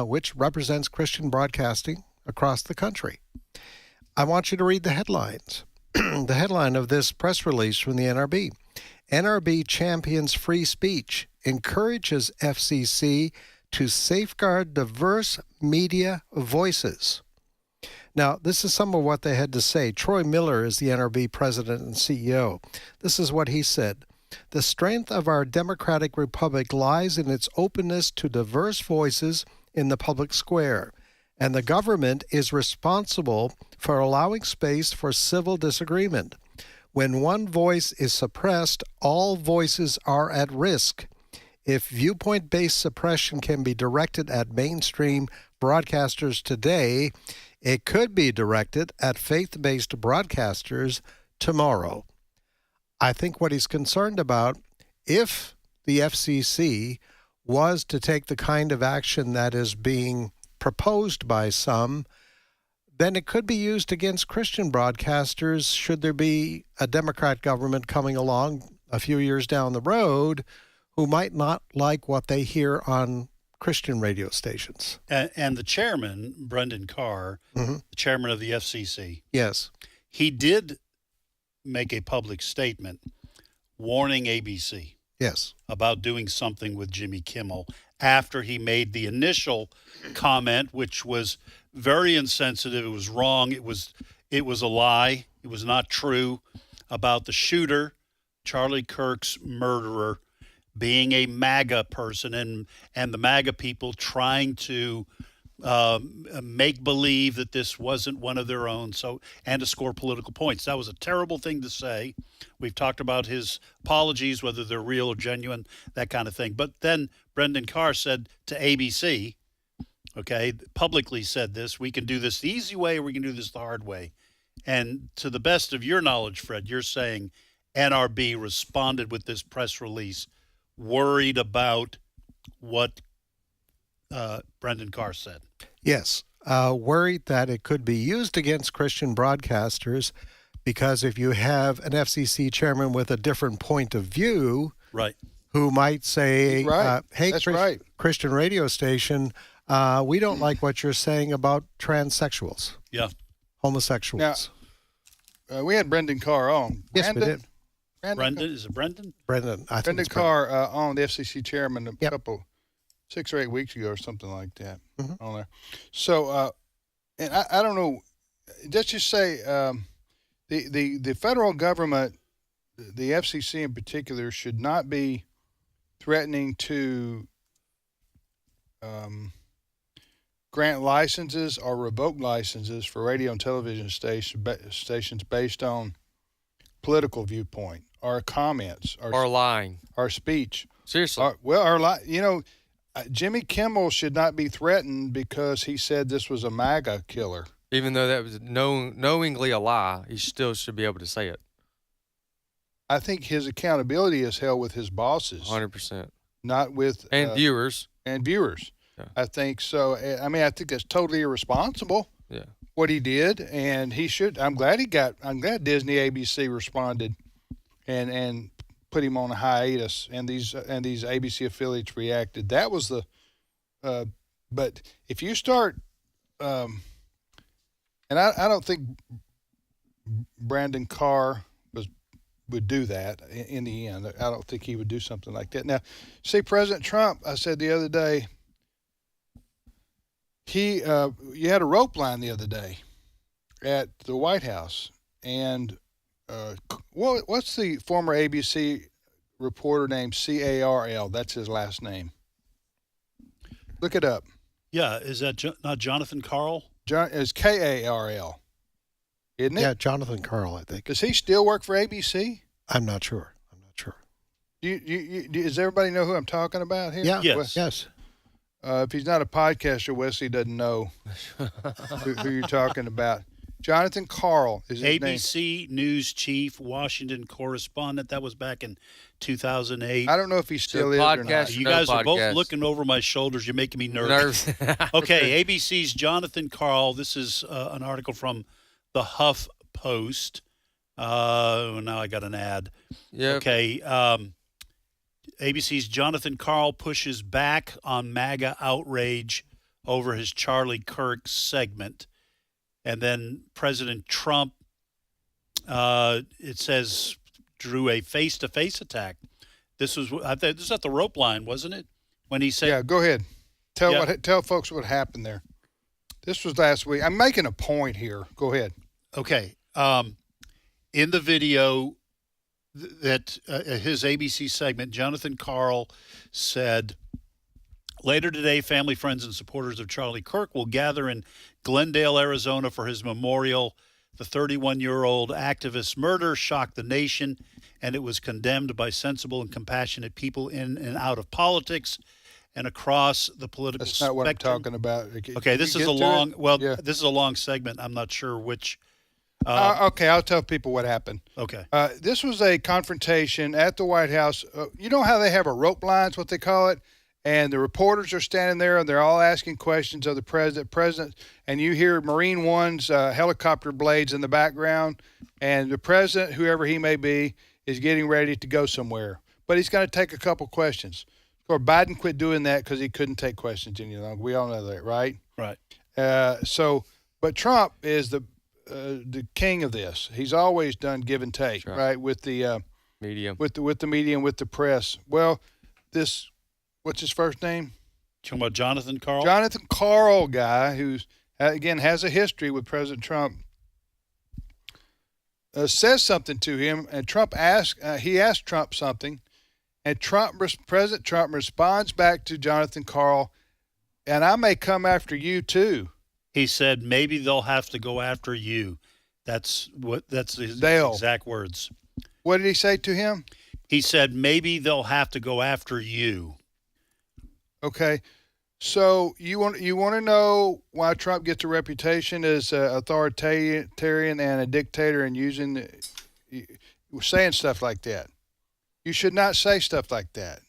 which represents Christian broadcasting across the country. I want you to read the headlines. The headline of this press release from the NRB: NRB champions free speech, encourages FCC to safeguard diverse media voices. Now, this is some of what they had to say. Troy Miller is the NRB president and CEO. This is what he said: "The strength of our democratic republic lies in its openness to diverse voices in the public square, and the government is responsible for allowing space for civil disagreement. When one voice is suppressed, all voices are at risk. If viewpoint-based suppression can be directed at mainstream broadcasters today, it could be directed at faith-based broadcasters tomorrow." I think what he's concerned about, if the FCC was to take the kind of action that is being proposed by some, then it could be used against Christian broadcasters should there be a Democrat government coming along a few years down the road who might not like what they hear on Christian radio stations. And the chairman, Brendan Carr, the chairman of the FCC, yes, he did make a public statement warning ABC about doing something with Jimmy Kimmel after he made the initial comment, which was very insensitive. It was wrong. It was a lie. It was not true, about the shooter, Charlie Kirk's murderer, being a MAGA person and the MAGA people trying to make believe that this wasn't one of their own, and to score political points. That was a terrible thing to say. We've talked about his apologies, whether they're real or genuine, that kind of thing. But then Brendan Carr said to ABC, publicly said this: "We can do this the easy way, or we can do this the hard way." And to the best of your knowledge, Fred, you're saying NRB responded with this press release worried about what Brendan Carr said. Yes, worried that it could be used against Christian broadcasters, because if you have an FCC chairman with a different point of view, right, who might say, "Hey, right. Christian radio station, we don't like what you're saying about transsexuals, homosexuals." Now, we had Brendan Carr on. Yes, we did. Brendan, is it Brendan? Brendan. I think Brendan it's Brendan. Carr on the FCC chairman a couple, 6 or 8 weeks ago or something like that on there. So, and I don't know, let's just say the federal government, the FCC in particular, should not be threatening to grant licenses or revoke licenses for radio and television stations based on political viewpoint or comments or lying or speech. Seriously. Jimmy Kimmel should not be threatened because he said this was a MAGA killer. Even though that was knowingly a lie, he still should be able to say it. I think his accountability is held with his bosses. 100%. Not with... And viewers. And viewers. Yeah. I think so. I mean, I think that's totally irresponsible. Yeah. What he did, and he should... I'm glad Disney ABC responded and put him on a hiatus, and these ABC affiliates reacted. That was the... but if you start... and I don't think Brandon Carr would do that in the end. I don't think he would do something like that. Now, see, President Trump, I said the other day, you had a rope line the other day at the White House, and what's the former ABC reporter named Carl? That's his last name. Look it up. Yeah, is that not Jonathan Karl? It's Karl, isn't it? Yeah, Jonathan Karl, I think. Does he still work for ABC? I'm not sure. Does everybody know who I'm talking about here? Yeah. Yes. If he's not a podcaster, Wesley doesn't know who you're talking about. Jonathan Karl is his name. ABC News Chief, Washington correspondent. That was back in 2008. I don't know if he still is or not. You guys are both looking over my shoulders. You're making me nervous. Okay, ABC's Jonathan Karl. This is an article from the Huff Post. Now I got an ad. Yep. Okay. ABC's Jonathan Karl pushes back on MAGA outrage over his Charlie Kirk segment. And then President Trump, it says, drew a face-to-face attack. This was at the rope line, wasn't it? When he said, "Yeah, go ahead. Tell folks what happened there." This was last week. I'm making a point here. Go ahead. Okay. In the video that his ABC segment, Jonathan Karl said, later today, family, friends, and supporters of Charlie Kirk will gather in Glendale, Arizona for his memorial. The 31-year-old activist's murder shocked the nation, and it was condemned by sensible and compassionate people in and out of politics and across the political spectrum. That's not what I'm talking about. Okay, this is a long this is a long segment. I'm not sure which. Okay, I'll tell people what happened. Okay. This was a confrontation at the White House. You know how they have a rope line, is what they call it? And the reporters are standing there, and they're all asking questions of the president, and you hear Marine One's helicopter blades in the background, and the president, whoever he may be, is getting ready to go somewhere. But he's going to take a couple questions. Or Biden quit doing that because he couldn't take questions any longer. We all know that, right? Right. But Trump is the king of this. He's always done give and take, right? With the media, with the media and with the press. Well, this, what's his first name? Talking about Jonathan Karl. Jonathan Karl guy, who's again has a history with President Trump, says something to him, and Trump asked Trump something, and President Trump responds back to Jonathan Karl, and I may come after you too. He said, maybe they'll have to go after you. That's his exact words. What did he say to him? He said, maybe they'll have to go after you. Okay. So you want to know why Trump gets a reputation as authoritarian and a dictator and saying stuff like that. You should not say stuff like that.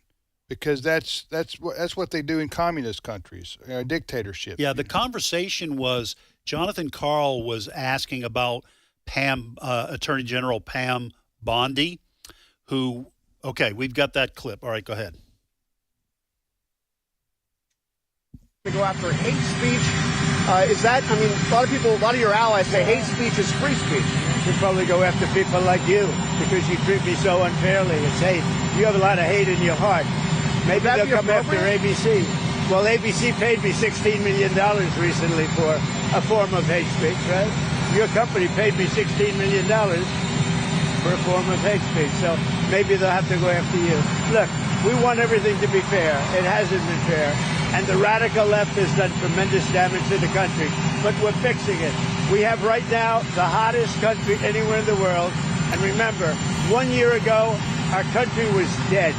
Because that's what they do in communist countries, dictatorship. Yeah, the conversation was Jonathan Karl was asking about Attorney General Pam Bondi, who, okay, we've got that clip. All right, go ahead. To go after hate speech, is that, I mean, a lot of your allies say hate speech is free speech. should probably go after people like you because you treat me so unfairly. It's hate. You have a lot of hate in your heart. Maybe they'll come after ABC. Well, ABC paid me $16 million recently for a form of hate speech, right? Your company paid me $16 million for a form of hate speech, so maybe they'll have to go after you. Look, we want everything to be fair. It hasn't been fair. And the radical left has done tremendous damage to the country, but we're fixing it. We have right now the hottest country anywhere in the world. And remember, 1 year ago, our country was dead.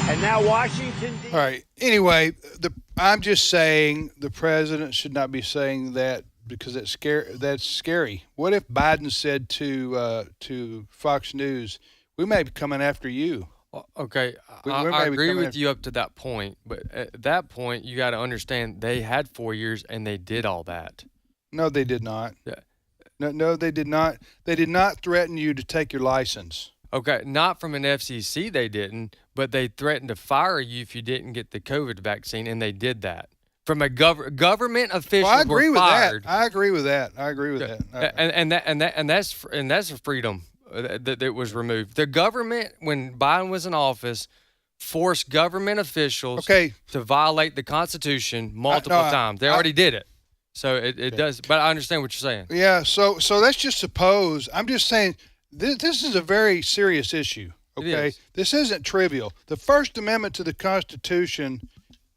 And now Washington, D.C. All right. Anyway, I'm just saying the president should not be saying that because that's scary. What if Biden said to Fox News, we may be coming after you? Okay, I agree with you up to that point, but at that point, you got to understand they had 4 years and they did all that. No, they did not. Yeah. No, they did not. They did not threaten you to take your license. Okay, not from an FCC, they didn't, but they threatened to fire you if you didn't get the COVID vaccine, and they did that. From a government official, I agree with fired. that. I agree with that. And that's a freedom that was removed. The government, when Biden was in office, forced government officials to violate the Constitution multiple times. They already did it. So it does. But I understand what you're saying. Yeah. So let's just suppose. I'm just saying this is a very serious issue. Okay. This isn't trivial. The First Amendment to the Constitution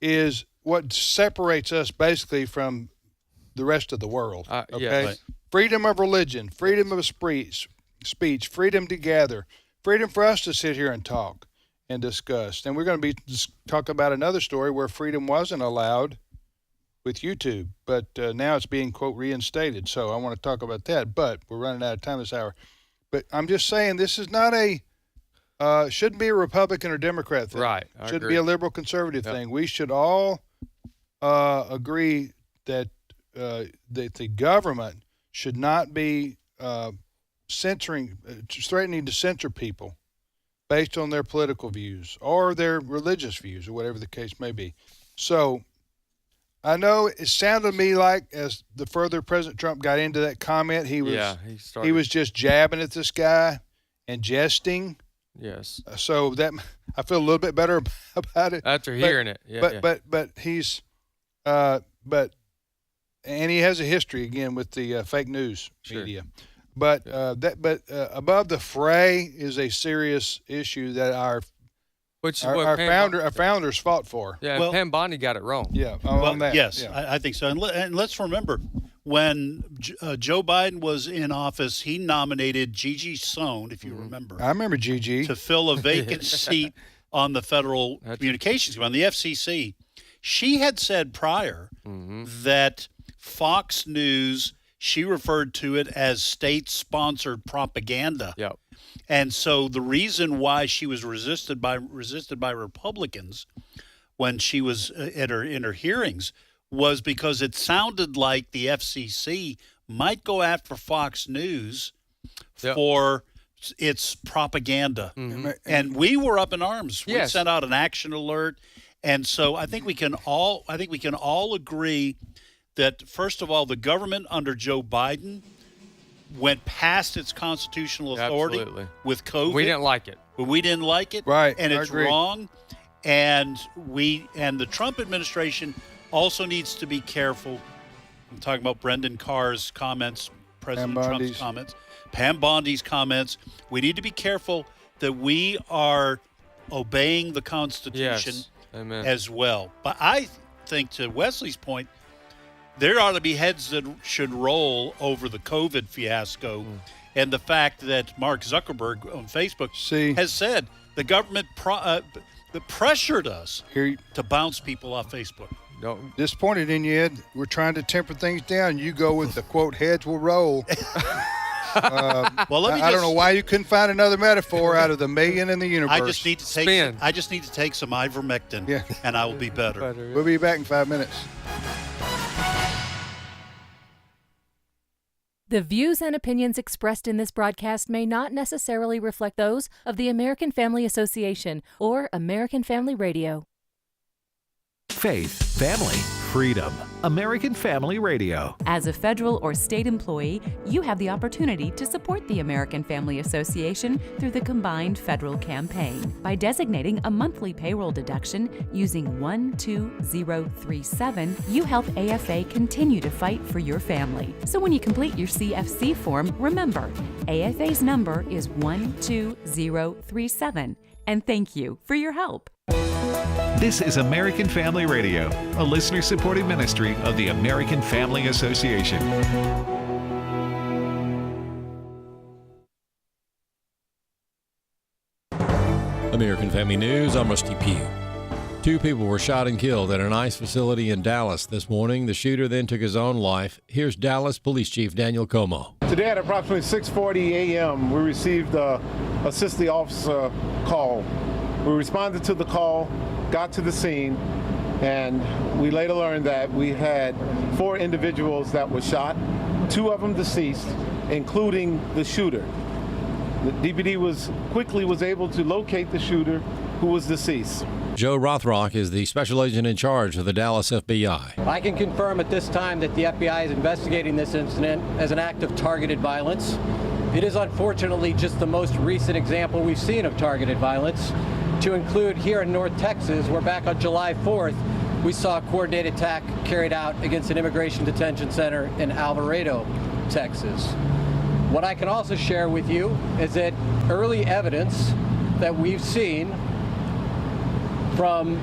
is what separates us basically from the rest of the world. Okay. Right. Freedom of religion, freedom of speech, freedom to gather, freedom for us to sit here and talk and discuss. And we're going to be talking about another story where freedom wasn't allowed with YouTube, but now it's being, quote, reinstated. So I want to talk about that, but we're running out of time this hour. But I'm just saying this is not shouldn't be a Republican or Democrat thing. Right. Shouldn't be a liberal conservative thing. We should all agree that the government should not be threatening to censor people based on their political views or their religious views or whatever the case may be. So I know it sounded to me like as the further President Trump got into that comment, he was just jabbing at this guy and jesting. Yes. So that I feel a little bit better about it after hearing it. Yeah. But he's and he has a history again with the fake news media. But above the fray is a serious issue that our founders fought for. Yeah, well, Pam Bondi got it wrong. Yeah, on that. Yes, yeah. I think so. And let's remember, when Joe Biden was in office, he nominated Gigi Sohn, if you remember. I remember Gigi. To fill a vacant seat on the Federal Communications Commission, on the FCC. She had said prior that Fox News, she referred to it as state-sponsored propaganda. Yep. And so the reason why she was resisted by Republicans when she was in her hearings was because it sounded like the FCC might go after Fox News for its propaganda. And we were up in arms. We sent out an action alert. And so I think we can all agree that, first of all, the government under Joe Biden went past its constitutional authority with COVID. We didn't like it. But we didn't like it. Right. And it's wrong. And the Trump administration also needs to be careful. I'm talking about Brendan Carr's comments, President Trump's comments, Pam Bondi's comments. We need to be careful that we are obeying the Constitution as well. But I think, to Wesley's point, there ought to be heads that should roll over the COVID fiasco and the fact that Mark Zuckerberg on Facebook has said the government pressured us to bounce people off Facebook. Disappointed in you, Ed. We're trying to temper things down. You go with the, quote, heads will roll. Well, I don't know why you couldn't find another metaphor out of the million in the universe. I just need to take some ivermectin, and I will be better. We'll be back in 5 minutes. The views and opinions expressed in this broadcast may not necessarily reflect those of the American Family Association or American Family Radio. Faith, family, freedom. American Family Radio. As a federal or state employee, you have the opportunity to support the American Family Association through the combined federal campaign by designating a monthly payroll deduction using 12037. You help AFA continue to fight for your family. So when you complete your CFC form, remember, AFA's number is 12037. And thank you for your help. This is American Family Radio, a listener-supported ministry of the American Family Association. American Family News, I'm Rusty Pugh. 2 people were shot and killed at an ICE facility in Dallas this morning. The shooter then took his own life. Here's Dallas Police Chief Daniel Como. Today at approximately 6:40 a.m., we received a city officer call. We responded to the call, got to the scene, and we later learned that we had 4 individuals that were shot, 2 of them deceased, including the shooter. The DPD was able to locate the shooter who was deceased. Joe Rothrock is the special agent in charge of the Dallas FBI. I can confirm at this time that the FBI is investigating this incident as an act of targeted violence. It is unfortunately just the most recent example we've seen of targeted violence, to include here in North Texas, where back on July 4th, we saw a coordinated attack carried out against an immigration detention center in Alvarado, Texas. What I can also share with you is that early evidence that we've seen from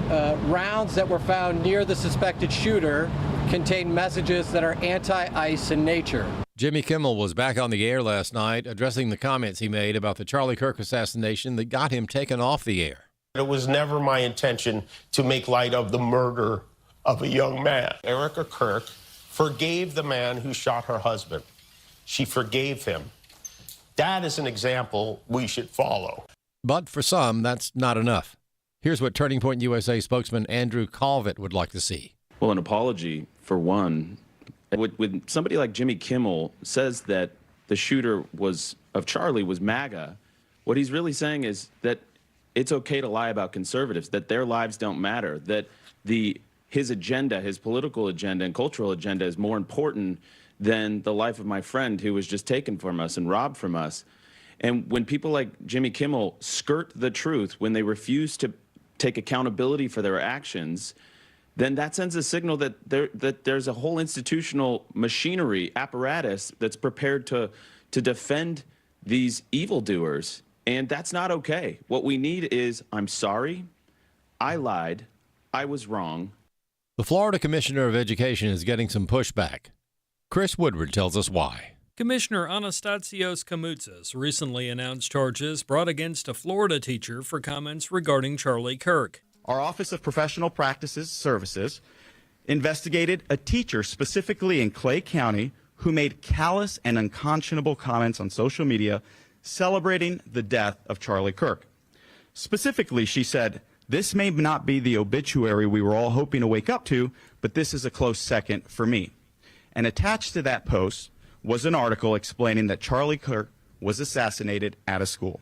rounds that were found near the suspected shooter contain messages that are anti-ICE in nature. Jimmy Kimmel was back on the air last night addressing the comments he made about the Charlie Kirk assassination that got him taken off the air. It was never my intention to make light of the murder of a young man. Erica Kirk forgave the man who shot her husband. She forgave him. That is an example we should follow. But for some, that's not enough. Here's what Turning Point USA spokesman Andrew Calvert would like to see. Well, an apology, for one. When somebody like Jimmy Kimmel says that the shooter of Charlie was MAGA, what he's really saying is that it's okay to lie about conservatives, that their lives don't matter, that his agenda, his political agenda and cultural agenda is more important than the life of my friend who was just taken from us and robbed from us. And when people like Jimmy Kimmel skirt the truth, when they refuse to take accountability for their actions, then that sends a signal that there's a whole institutional machinery, apparatus that's prepared to defend these evildoers. And that's not okay. What we need is, I'm sorry, I lied, I was wrong. The Florida Commissioner of Education is getting some pushback. Chris Woodward tells us why. Commissioner Anastasios Kamoutsas recently announced charges brought against a Florida teacher for comments regarding Charlie Kirk. Our Office of Professional Practices Services investigated a teacher specifically in Clay County who made callous and unconscionable comments on social media celebrating the death of Charlie Kirk. Specifically, she said, "This may not be the obituary we were all hoping to wake up to, but this is a close second for me." And attached to that post was an article explaining that Charlie Kirk was assassinated at a school.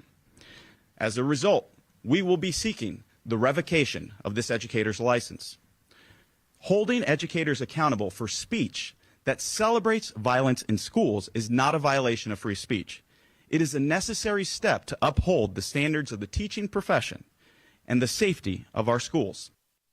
As a result, we will be seeking the revocation of this educator's license. Holding educators accountable for speech that celebrates violence in schools is not a violation of free speech. It is a necessary step to uphold the standards of the teaching profession and the safety of our schools.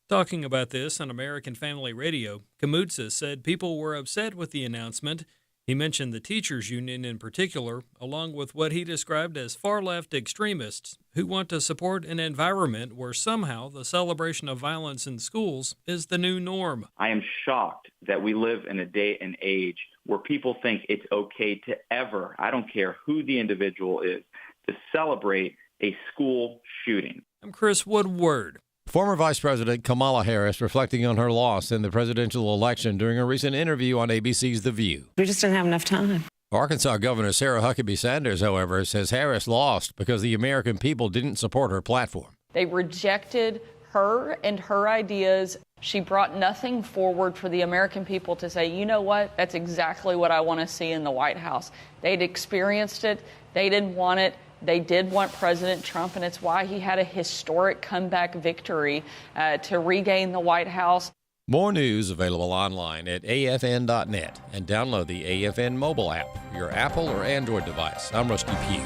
Talking about this on American Family Radio, Kamoutsas said people were upset with the announcement. He mentioned the teachers union in particular, along with what he described as far-left extremists who want to support an environment where somehow the celebration of violence in schools is the new norm. I am shocked that we live in a day and age where people think it's okay to ever, I don't care who the individual is, to celebrate a school shooting. I'm Chris Woodward. Former Vice President Kamala Harris reflecting on her loss in the presidential election during a recent interview on ABC's The View. We just didn't have enough time. Arkansas Governor Sarah Huckabee Sanders, however, says Harris lost because the American people didn't support her platform. They rejected her and her ideas. She brought nothing forward for the American people to say, you know what, that's exactly what I want to see in the White House. They'd experienced it. They didn't want it. They did want President Trump, and it's why he had a historic comeback victory to regain the White House. More news available online at afn.net and download the AFN mobile app for your Apple or Android device. I'm Rusty Pugh.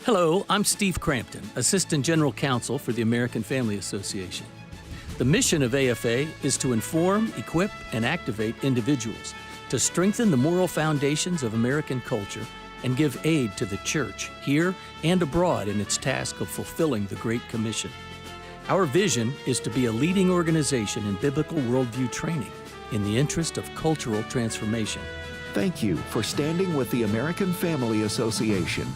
Hello, I'm Steve Crampton, Assistant General Counsel for the American Family Association. The mission of AFA is to inform, equip, and activate individuals to strengthen the moral foundations of American culture and give aid to the church here and abroad in its task of fulfilling the Great Commission. Our vision is to be a leading organization in biblical worldview training in the interest of cultural transformation. Thank you for standing with the American Family Association.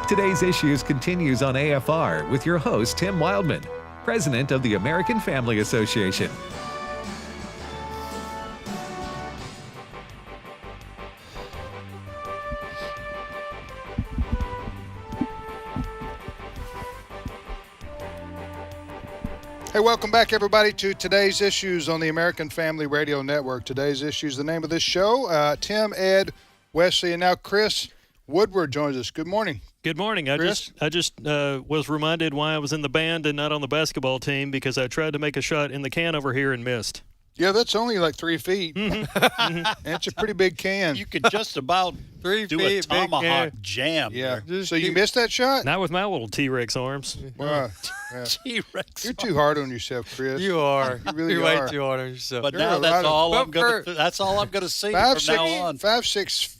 Today's Issues continues on AFR with your host, Tim Wildmon, President of the American Family Association. Hey, welcome back, everybody, to Today's Issues on the American Family Radio Network. Today's Issues, the name of this show. Tim, Ed, Wesley, and now Chris Woodward joins us. Good morning. Good morning. I just was reminded why I was in the band and not on the basketball team, because I tried to make a shot in the can over here and missed. Yeah, that's only like 3 feet. That's a pretty big can. You could just about do a tomahawk jam. Yeah. So you missed that shot? Not with my little T-Rex arms. Wow. Yeah. T-Rex. You're too hard on yourself, Chris. You are. You really You're are. way too hard on yourself. But now that's all I'm gonna see from now on. 5'6".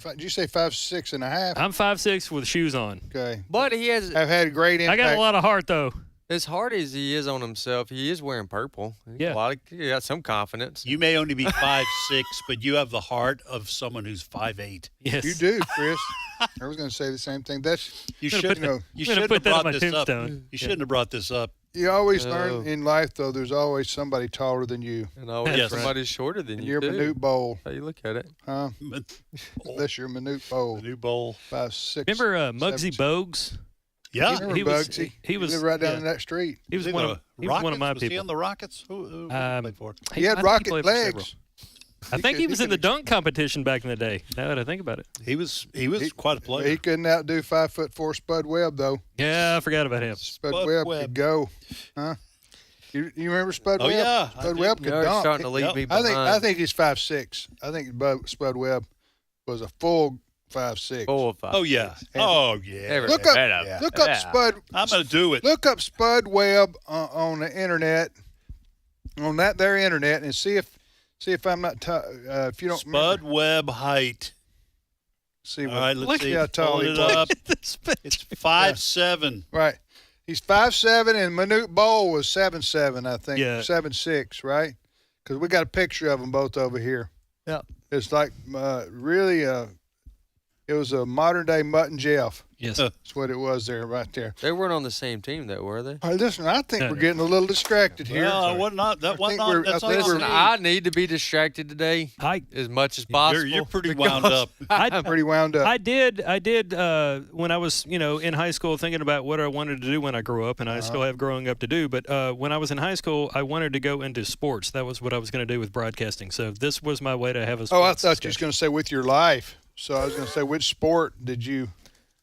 Did you say 5'6.5"? I'm 5'6" with shoes on. Okay. But he has. I've had great impact. I got a lot of heart, though. As hard as he is on himself, he is wearing purple. Yeah. He got some confidence. You may only be 5'6", but you have the heart of someone who's 5'8". Yes. You do, Chris. I was going to say the same thing. You shouldn't have brought this up. You shouldn't have brought this up. You always learn in life, though, there's always somebody taller than you. And always somebody shorter than you, you're a minute bowl. How you look at it. Huh? Unless you're a minute bowl. Minute bowl. 5'6". Remember Muggsy Bogues? Yeah. He was right down in that street. He was one of my Was people. he on the Rockets? Who played for? He had rocket legs. I think he was in the dunk competition back in the day. Now that I think about it, he was quite a player. He couldn't outdo 5'4" Spud Webb, though. Yeah, I forgot about him. Spud Webb could go, huh? You remember Spud Webb? Yeah, Spud Webb could dunk. Starting to leave me behind. I think he's 5'6". I think Spud Webb was a full 5'6". 4 or 5. Oh yeah. Oh yeah. Look up Spud. I'm gonna do it. Look up Spud Webb on the internet, on that there internet, and see if I'm not if you don't Spud remember. Webb height. See what, all right, let's see how tall he it was. up. It's 5'7". Right. He's 5'7", and Manute Bowl was 7'7", I think. Yeah. 7'6", right? Because we got a picture of them both over here. Yeah. It's like really it was a modern-day Mutt and Jeff. Yes. That's what it was there, right there. They weren't on the same team, though, were they? All right, listen, I think we're getting a little distracted here. Well, I need to be distracted today as much as possible. You're pretty wound up. I'm pretty wound up. I did when I was, in high school thinking about what I wanted to do when I grew up, and I still have growing up to do. But when I was in high school, I wanted to go into sports. That was what I was going to do with broadcasting. So this was my way to have a sports I thought you was going to say with your life. So I was going to say, which sport did you?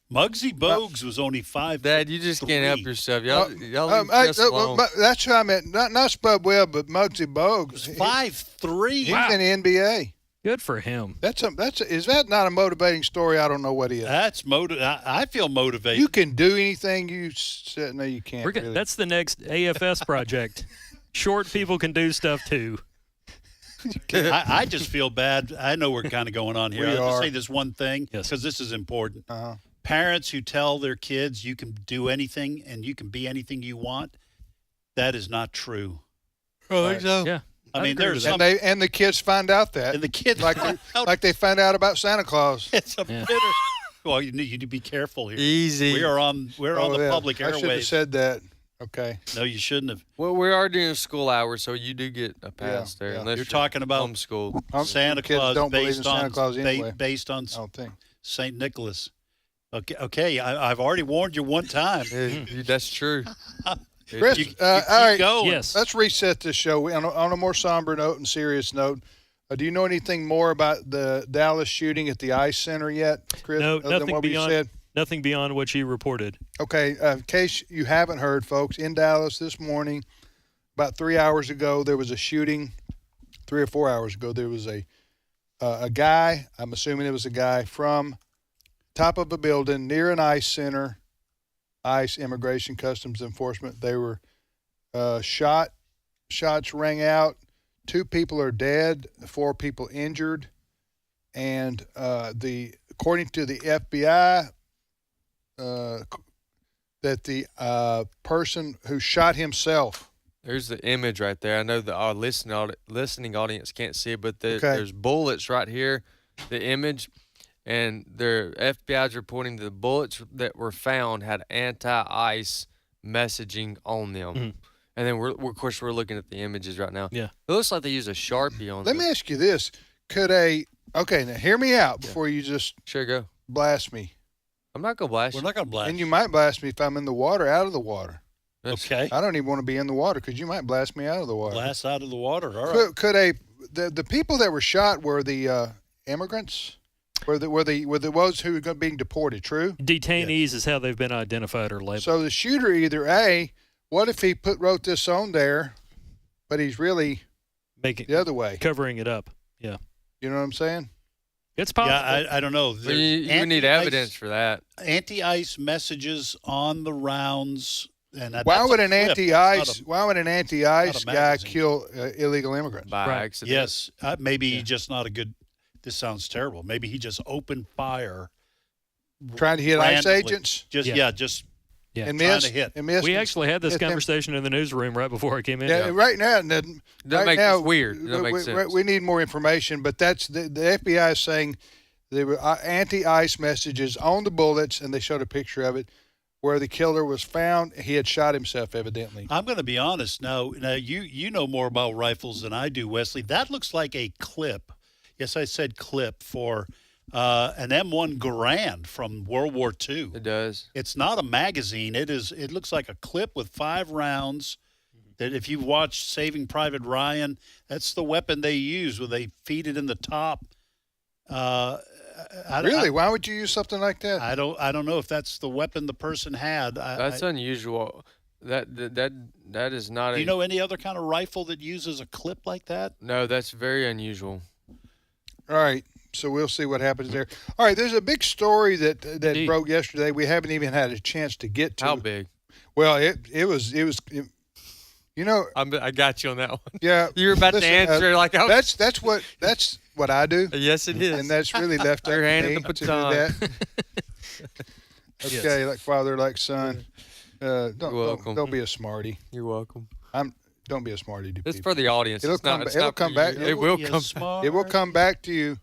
Muggsy Bogues was only 5'3". Dad, you just can't help yourself. Y'all leave us alone. That's what I meant. Not Spud Webb, but Muggsy Bogues. 5'3". He's in the NBA. Good for him. Is that not a motivating story? I don't know what is. That's I feel motivated. You can do anything you said. No, you can't. Really. That's the next AFS project. Short people can do stuff too. I just feel bad. I know we're kind of going on here. I'll just say this one thing because this is important. Parents who tell their kids you can do anything and you can be anything you want, that is not true. Oh, I think so. Yeah. I mean, there's some, and the kids find out that, and the kids like they find out about Santa Claus. It's a bitter. Well, you need to be careful here. Easy. We're on the public airwaves. I should have said that. Okay. No, you shouldn't have. Well, we are doing school hours, so you do get a pass there. Unless you're talking about homeschool. Santa Claus don't believe in based Santa on Claus anyway. Based on I don't think. St. Nicholas. Okay. I've already warned you one time. That's true. Chris, all right. Going. Yes. Let's reset this show on a more somber note and serious note. Do you know anything more about the Dallas shooting at the Ice Center yet, Chris? No, other nothing than what beyond. we said? Nothing beyond what you reported. Okay, in case you haven't heard, folks, in Dallas this morning, about 3 hours ago, there was a shooting. 3 or 4 hours ago, there was a guy, I'm assuming it was a guy, from top of a building near an ICE center, ICE, Immigration Customs Enforcement. They were shot. Shots rang out. 2 people are dead, 4 people injured. And according to the FBI, that the person who shot himself. There's the image right there. I know that our listening audience can't see it, but there's bullets right here, the image, and their FBI's reporting that the bullets that were found had anti-ICE messaging on them. Mm-hmm. And then of course we're looking at the images right now. Yeah, it looks like they use a Sharpie on. Let me ask you this: okay, now hear me out before you just go blast me. I'm not gonna blast you. We're not gonna blast. And you might blast me if I'm in the water, out of the water. Okay. I don't even want to be in the water because you might blast me out of the water. Blast out of the water. All right. Could the people that were shot were the immigrants? Were the ones who were being deported? True. Detainees is how they've been identified or labeled. So the shooter either what if he wrote this on there, but he's really the other way, covering it up. Yeah. You know what I'm saying? It's possible. Yeah, I don't know. You need evidence for that. Anti-ICE messages on the rounds. And why would an anti-ICE guy kill illegal immigrants? By accident. Yes, maybe he just not a good. This sounds terrible. Maybe he just opened fire, trying to hit ICE agents. And missed. We actually had this conversation in the newsroom right before I came in. Yeah, right now, that makes it weird. That makes sense. We need more information, but that's the FBI is saying there were anti-ICE messages on the bullets, and they showed a picture of it where the killer was found. He had shot himself, evidently. I'm going to be honest. Now you know more about rifles than I do, Wesley. That looks like a clip. Yes, I said clip for an M1 Garand from World War II. It does. It's not a magazine. It is. It looks like a clip with 5 rounds. That if you've watched Saving Private Ryan, that's the weapon they use where they feed it in the top. Really? Why would you use something like that? I don't know if that's the weapon the person had. That's unusual. That is not. Do you know any other kind of rifle that uses a clip like that? No, that's very unusual. All right, so we'll see what happens there. All right, there's a big story that broke yesterday. We haven't even had a chance to get to. How big? Well, it was. You know, I got you on that one. Yeah, you were about to answer like that's what I do. Yes, it is, and that's really left up your hand to at me the baton. To do that. Okay, like father, like son. Don't be a smarty. You're welcome. Don't be a smarty to It's people. for the audience. It'll come back. It will come back to you.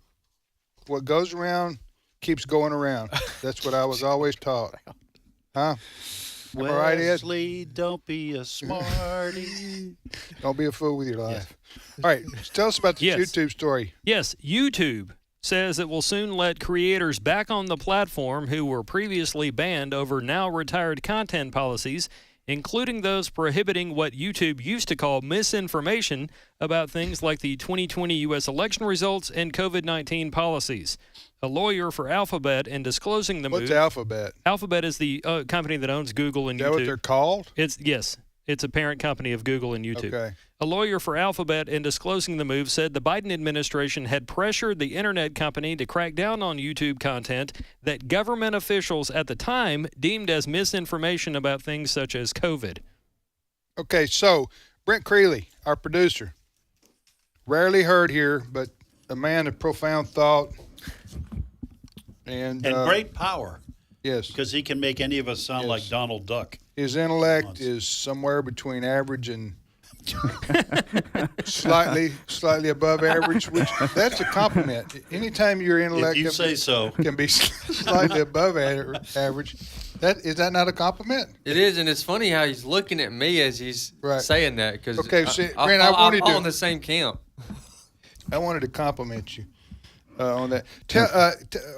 What goes around keeps going around. That's what I was always taught. Huh? Am I right, Ed? Wesley, don't be a smarty. Don't be a fool with your life. All right, tell us about the YouTube story. Yes, YouTube says it will soon let creators back on the platform who were previously banned over now retired content policies, including those prohibiting what YouTube used to call misinformation about things like the 2020 U.S. election results and COVID-19 policies. A lawyer for Alphabet in disclosing the move. What's Alphabet? Alphabet is the company that owns Google and YouTube. Is that what they're called? It's a parent company of Google and YouTube. Okay. A lawyer for Alphabet in disclosing the move said the Biden administration had pressured the internet company to crack down on YouTube content that government officials at the time deemed as misinformation about things such as COVID. Okay, so Brent Creeley, our producer, rarely heard here, but a man of profound thought and great power. Yes. Because he can make any of us sound like Donald Duck. His intellect is somewhere between average and slightly above average, which that's a compliment. Anytime your intellect if you say so. Can be slightly above average, is that not a compliment? It is, and it's funny how he's looking at me as he's saying that because Brent, I'm all in the same camp. I wanted to compliment you on that.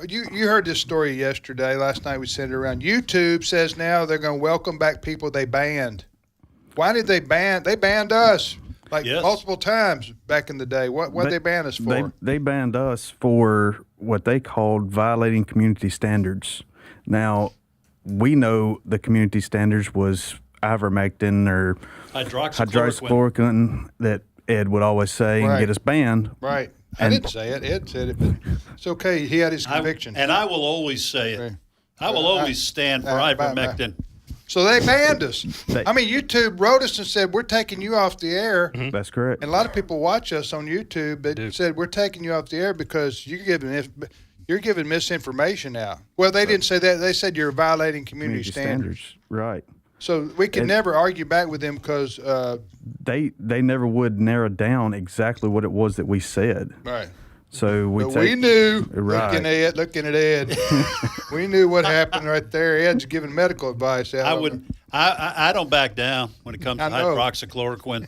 You heard this story yesterday. Last night we sent it around. YouTube says now they're going to welcome back people they banned. Why did they ban? They banned us multiple times back in the day. What did they ban us for? They banned us for what they called violating community standards. Now, we know the community standards was ivermectin or hydroxychloroquine that Ed would always say and get us banned. Right. I didn't say it. Ed said it, but it's okay. He had his conviction. And I will always say it. I will always stand for ivermectin. So they banned us. I mean, YouTube wrote us and said, we're taking you off the air. Mm-hmm. That's correct. And a lot of people watch us on YouTube, but said, we're taking you off the air because you're giving misinformation out. Well, they didn't say that. They said you're violating community standards. Right. So we can never argue back with them because they never would narrow down exactly what it was that we said. Right. So we knew. Right. Looking at Ed, we knew what happened right there. Ed's giving medical advice. I don't back down when it comes to hydroxychloroquine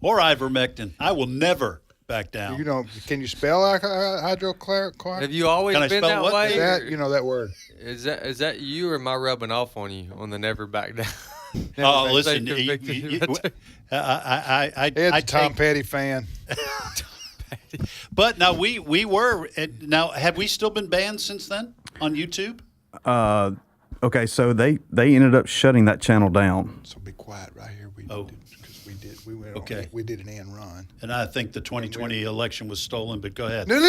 or ivermectin. I will never back down. You know, can you spell hydrochloroquine? Have you always been that way? That word. Is that you, or am I rubbing off on you on the never back down? Oh, listen, Ed's a Tom Petty fan. But now we were now. Have we still been banned since then on YouTube? Okay, so they ended up shutting that channel down. So be quiet right here. Okay. We did an end run. And I think the 2020 election was stolen, but go ahead. No.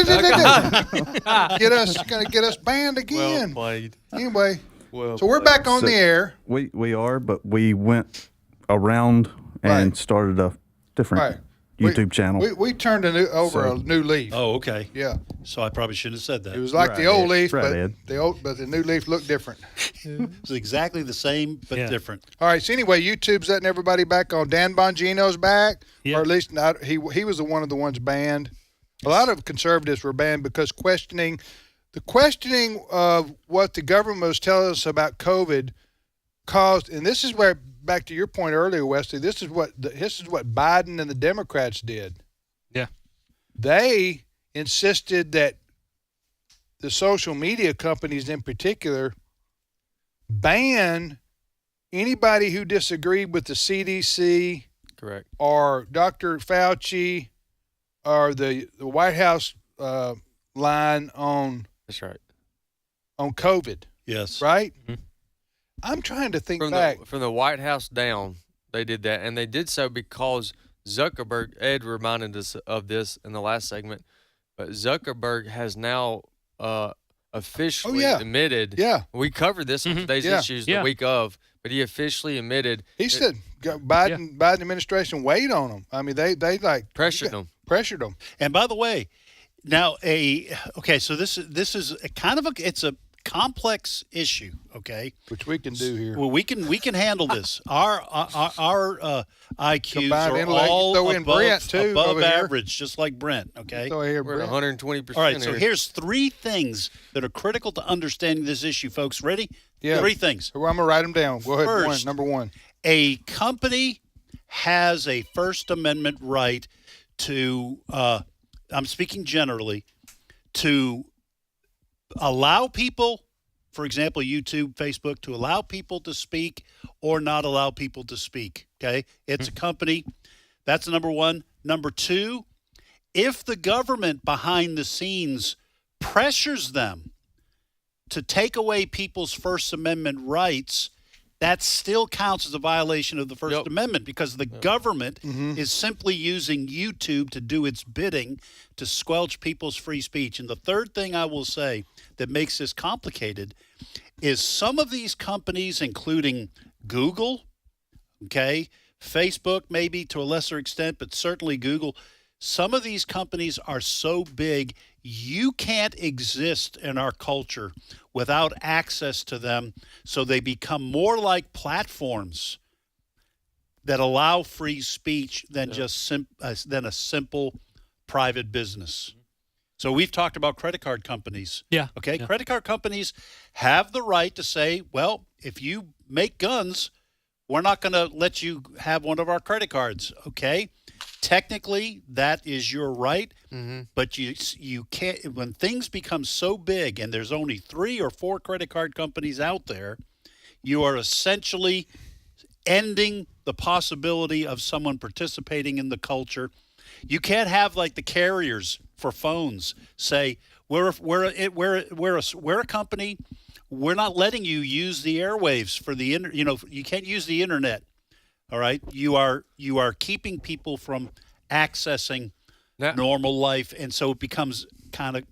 Get us banned again. Well played. Anyway, so we're back on the air. We are, but we went around and started a different YouTube channel. We turned a new leaf. Oh, okay. Yeah. So I probably shouldn't have said that. It was like the old leaf, but the new leaf looked different. It's exactly the same, but different. All right. So anyway, YouTube's letting everybody back on. Dan Bongino's back, or at least he was one of the ones banned. A lot of conservatives were banned because questioning of what the government was telling us about COVID caused, and this is where, back to your point earlier, Wesley, this is what Biden and the Democrats did. Yeah. They insisted that the social media companies in particular ban anybody who disagreed with the CDC, correct, or Dr. Fauci, or the White House line on. That's right. On COVID. Yes. Right? Mm-hmm. I'm trying to think back. From the White House down, they did that. And they did so because Zuckerberg, Ed reminded us of this in the last segment, but Zuckerberg has now officially admitted. Yeah. We covered this on today's issues the week of, but he officially admitted. He said Biden administration weighed on him. I mean, they like pressured them. And by the way, now so this is a kind of it's a complex issue, okay? Which we can do here. Well, we can handle this. Our IQs combined are all above here. average, just like Brent, okay? We're at 120%. All right, so here's 3 things that are critical to understanding this issue, folks. Ready? Yeah. 3 things. Well, I'm going to write them down. Go ahead. First, number 1. A company has a First Amendment right to, I'm speaking generally, to allow people, for example, YouTube, Facebook, to allow people to speak or not allow people to speak, okay? It's a company. That's number 1. Number 2, if the government behind the scenes pressures them to take away people's First Amendment rights, that still counts as a violation of the First Amendment because the government is simply using YouTube to do its bidding to squelch people's free speech. And the third thing I will say that makes this complicated is some of these companies, including Google, okay, Facebook maybe to a lesser extent, but certainly Google, some of these companies are so big you can't exist in our culture without access to them, so they become more like platforms that allow free speech than just than a simple private business. So we've talked about credit card companies. Yeah. Okay. Yeah. Credit card companies have the right to say, well, if you make guns, we're not going to let you have one of our credit cards. Okay. Technically, that is your right, but you can't. When things become so big, and there's only 3 or 4 credit card companies out there, you are essentially ending the possibility of someone participating in the culture. You can't have like the carriers for phones say we're a company. we're not letting you use the airwaves for the you can't use the internet. All right, you are keeping people from accessing normal life, and so it becomes kind of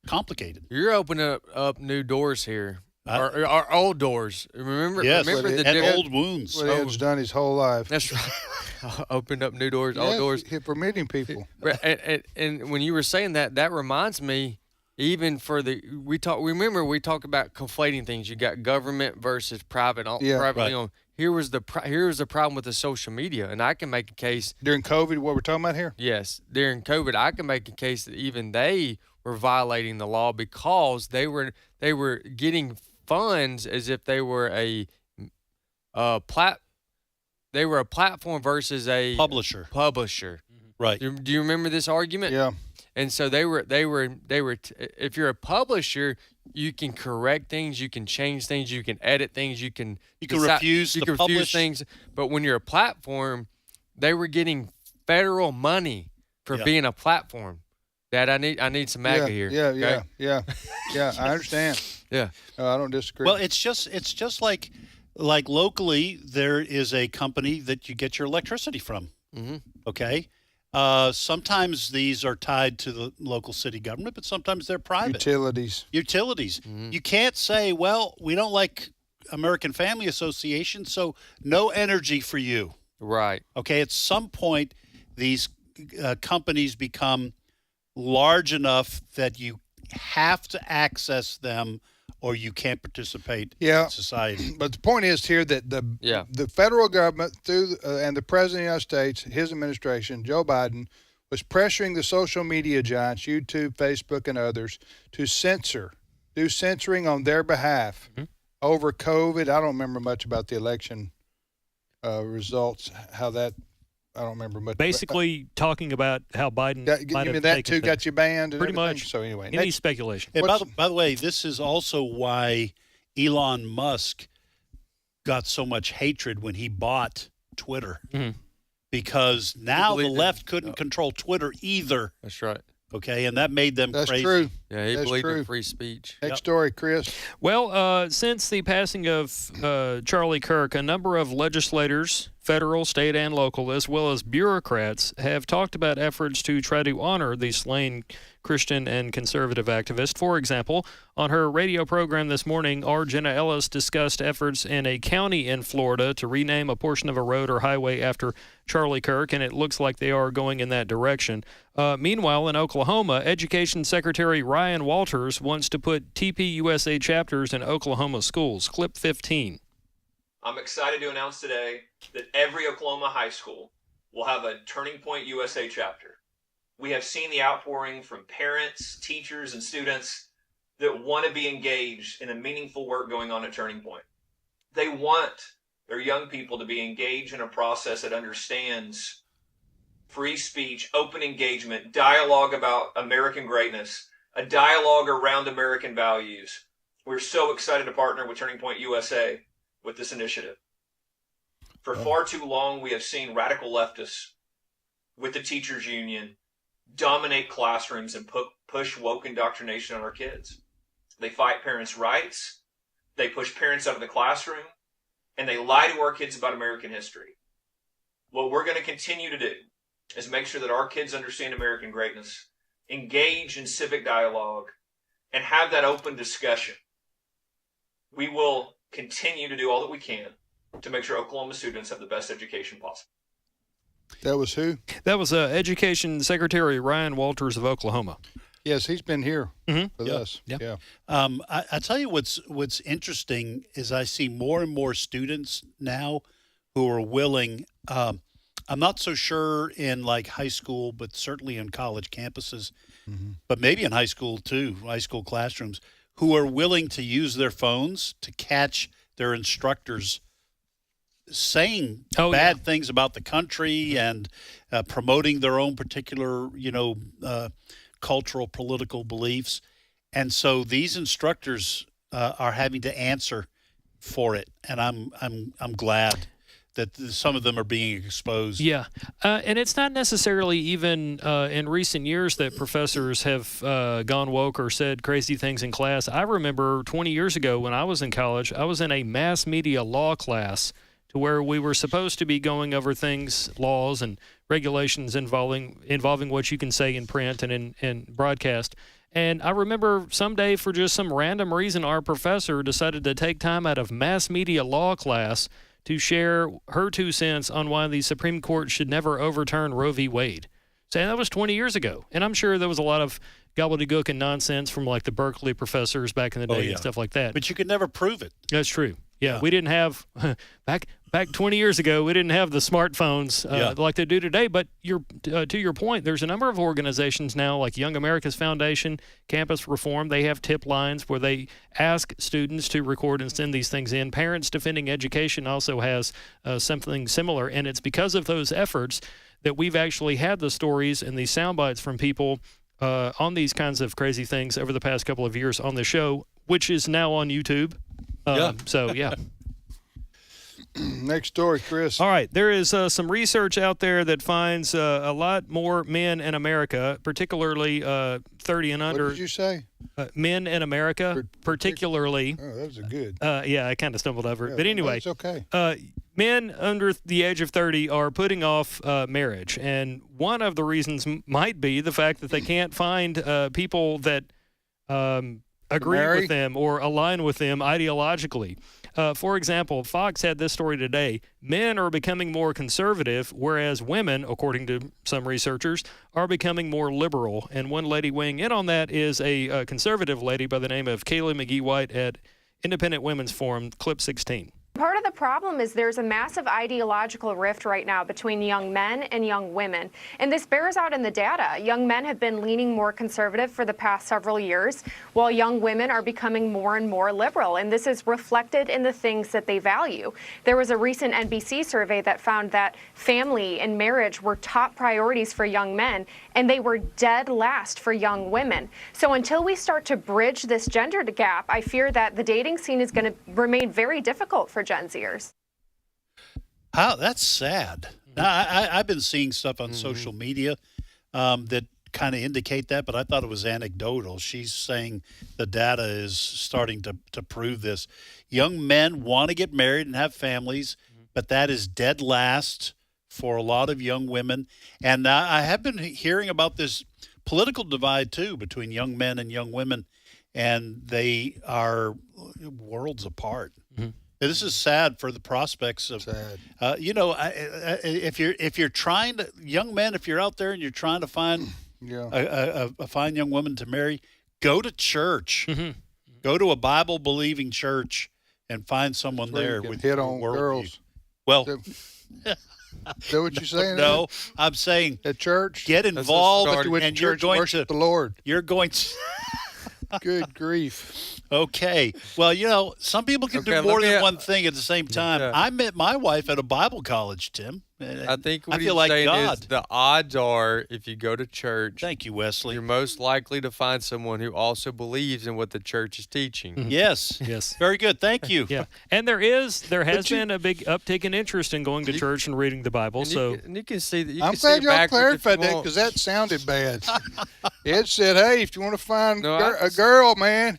complicated. You're opening up new doors here. Our old doors. Remember the old wounds. What Ed's done his whole life. That's right. Opened up new doors, old doors. Permitting people. And when you were saying that reminds me, even for we talk about conflating things. You got government versus private. Private, right. Here was the problem with the social media, and I can make a case during COVID. What we're talking about here? Yes, during COVID, I can make a case that even they were violating the law because they were getting funds as if they were a platform versus a publisher. Right. Do you remember this argument? Yeah. And so they were. If you're a publisher, you can correct things, you can change things, you can edit things, you can refuse to publish things. But when you're a platform, they were getting federal money for being a platform. Dad, I need some MAGA here. Yeah. I understand. Yeah. I don't disagree. Well, it's just like locally, there is a company that you get your electricity from. Mm-hmm. Okay. Sometimes these are tied to the local city government, but sometimes they're private. Utilities. Mm-hmm. You can't say, well, we don't like American Family Association, so no energy for you. Right. Okay. At some point, these companies become large enough that you have to access them or you can't participate in society. But the point is here that the federal government and the President of the United States, his administration, Joe Biden, was pressuring the social media giants, YouTube, Facebook, and others, to do censoring on their behalf over COVID. I don't remember much about the election results, I don't remember much. Basically, talking about how Biden might have that too got you banned. And pretty everything. much. So anyway, any speculation. And by the way, this is also why Elon Musk got so much hatred when he bought Twitter, because now the left couldn't control Twitter either. That's right. Okay, and that made them That's crazy. True. Yeah, he That's believed true. in free speech. Next story, Chris. Well, since the passing of Charlie Kirk, a number of legislators, federal, state, and local, as well as bureaucrats, have talked about efforts to try to honor the slain Christian and conservative activist. For example, on her radio program this morning, our Jenna Ellis discussed efforts in a county in Florida to rename a portion of a road or highway after Charlie Kirk, and it looks like they are going in that direction. Meanwhile, in Oklahoma, Education Secretary Ryan Walters wants to put TPUSA chapters in Oklahoma schools. Clip 15. I'm excited to announce today that every Oklahoma high school will have a Turning Point USA chapter. We have seen the outpouring from parents, teachers, and students that want to be engaged in the meaningful work going on at Turning Point. They want their young people to be engaged in a process that understands free speech, open engagement, dialogue about American greatness, a dialogue around American values. We're so excited to partner with Turning Point USA with this initiative. For far too long, we have seen radical leftists with the teachers union dominate classrooms and push woke indoctrination on our kids. They fight parents' rights, they push parents out of the classroom, and they lie to our kids about American history. What we're going to continue to do is make sure that our kids understand American greatness, engage in civic dialogue, and have that open discussion. We will continue to do all that we can to make sure Oklahoma students have the best education possible. That was who? That was Education Secretary Ryan Walters of Oklahoma. Yes, he's been here with us. Yeah. I tell you what's interesting is I see more and more students now who are willing. I'm not so sure in like high school, but certainly in college campuses, but maybe in high school too, high school classrooms, who are willing to use their phones to catch their instructors saying bad things about the country and promoting their own particular, cultural, political beliefs. And so these instructors are having to answer for it. And I'm glad that some of them are being exposed. Yeah, and it's not necessarily even in recent years that professors have gone woke or said crazy things in class. I remember 20 years ago when I was in college, I was in a mass media law class to where we were supposed to be going over things, laws and regulations involving what you can say in print and in broadcast. And I remember someday, for just some random reason, our professor decided to take time out of mass media law class to share her 2 cents on why the Supreme Court should never overturn Roe v. Wade. So that was 20 years ago. And I'm sure there was a lot of gobbledygook and nonsense from like the Berkeley professors back in the day and stuff like that. But you could never prove it. That's true. Yeah, we didn't have back 20 years ago. We didn't have the smartphones like they do today. But to your point, there's a number of organizations now, like Young America's Foundation, Campus Reform. They have tip lines where they ask students to record and send these things in. Parents Defending Education also has something similar, and it's because of those efforts that we've actually had the stories and these sound bites from people on these kinds of crazy things over the past couple of years on the show, which is now on YouTube. So, yeah. Next story, Chris. All right. There is some research out there that finds a lot more men in America, particularly 30 and under. What did you say? Men in America, particularly. Oh, that was a good. Yeah, I kind of stumbled over it. But anyway, it's okay. Men under the age of 30 are putting off marriage. And one of the reasons might be the fact that they can't find people that agree with them or align with them ideologically. For example, Fox had this story today. Men are becoming more conservative, whereas women, according to some researchers, are becoming more liberal. And one lady weighing in on that is a conservative lady by the name of Kaylee McGee-White at Independent Women's Forum, clip 16. Part of the problem is there's a massive ideological rift right now between young men and young women. And this bears out in the data. Young men have been leaning more conservative for the past several years, while young women are becoming more and more liberal. And this is reflected in the things that they value. There was a recent NBC survey that found that family and marriage were top priorities for young men, and they were dead last for young women. So until we start to bridge this gender gap, I fear that the dating scene is going to remain very difficult for Gen Zers. How that's sad. Now, I've been seeing stuff on social media that kind of indicate that, but I thought it was anecdotal. She's saying the data is starting to prove this. Young men want to get married and have families, but that is dead last for a lot of young women. And I have been hearing about this political divide, too, between young men and young women, and they are worlds apart. This is sad for the prospects of, if you're trying to, young men, if you're out there and you're trying to find a fine young woman to marry, go to church, go to a Bible believing church, and find someone there with hit on girls. Well, is that what you're saying? No, I'm saying at church, get involved, and you're going worship the Lord. You're going to. Good grief. Okay. Well, some people can do more than one thing at the same time. Yeah. I met my wife at a Bible college, Tim. I think what I feel he's like saying God. is the odds are, if you go to church, thank you, Wesley, you're most likely to find someone who also believes in what the church is teaching. Yes. Very good. Thank you. Yeah. And there has been a big uptick in interest in going to church and reading the Bible. And you can see that. I'm glad y'all clarified that because that sounded bad. It said, "Hey, if you want to find a girl, man,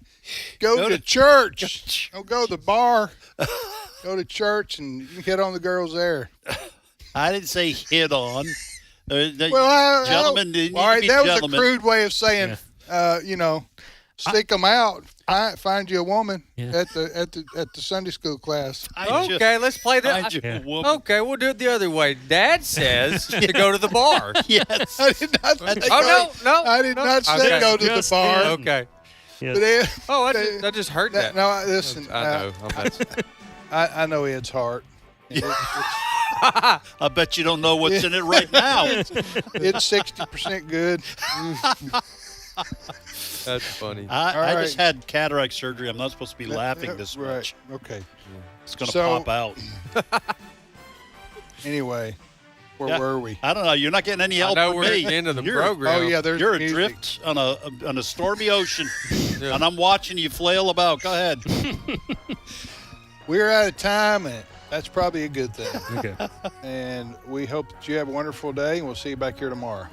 go to church. Don't go to the bar. Go to church and you can hit on the girls there." I didn't say hit on. Gentlemen, all right, that was a crude way of saying, stick them out. Find you a woman at the Sunday school class. Okay, let's play that. Okay, we'll do it the other way. Dad says to go to the bar. Yes. I did not say I did not say go to the bar. Okay. Yes. I just heard that. No, listen. I know. I know Ed's heart. I bet you don't know what's in it right now. It's 60% good. That's funny. I just had cataract surgery. I'm not supposed to be laughing this much. Okay. It's going to pop out. Anyway, where were we? I don't know. You're not getting any help from me. We're at the end of the program. Oh, yeah. You're adrift on a stormy ocean, and I'm watching you flail about. Go ahead. We're out of time, and That's probably a good thing. Okay. And we hope that you have a wonderful day, and we'll see you back here tomorrow.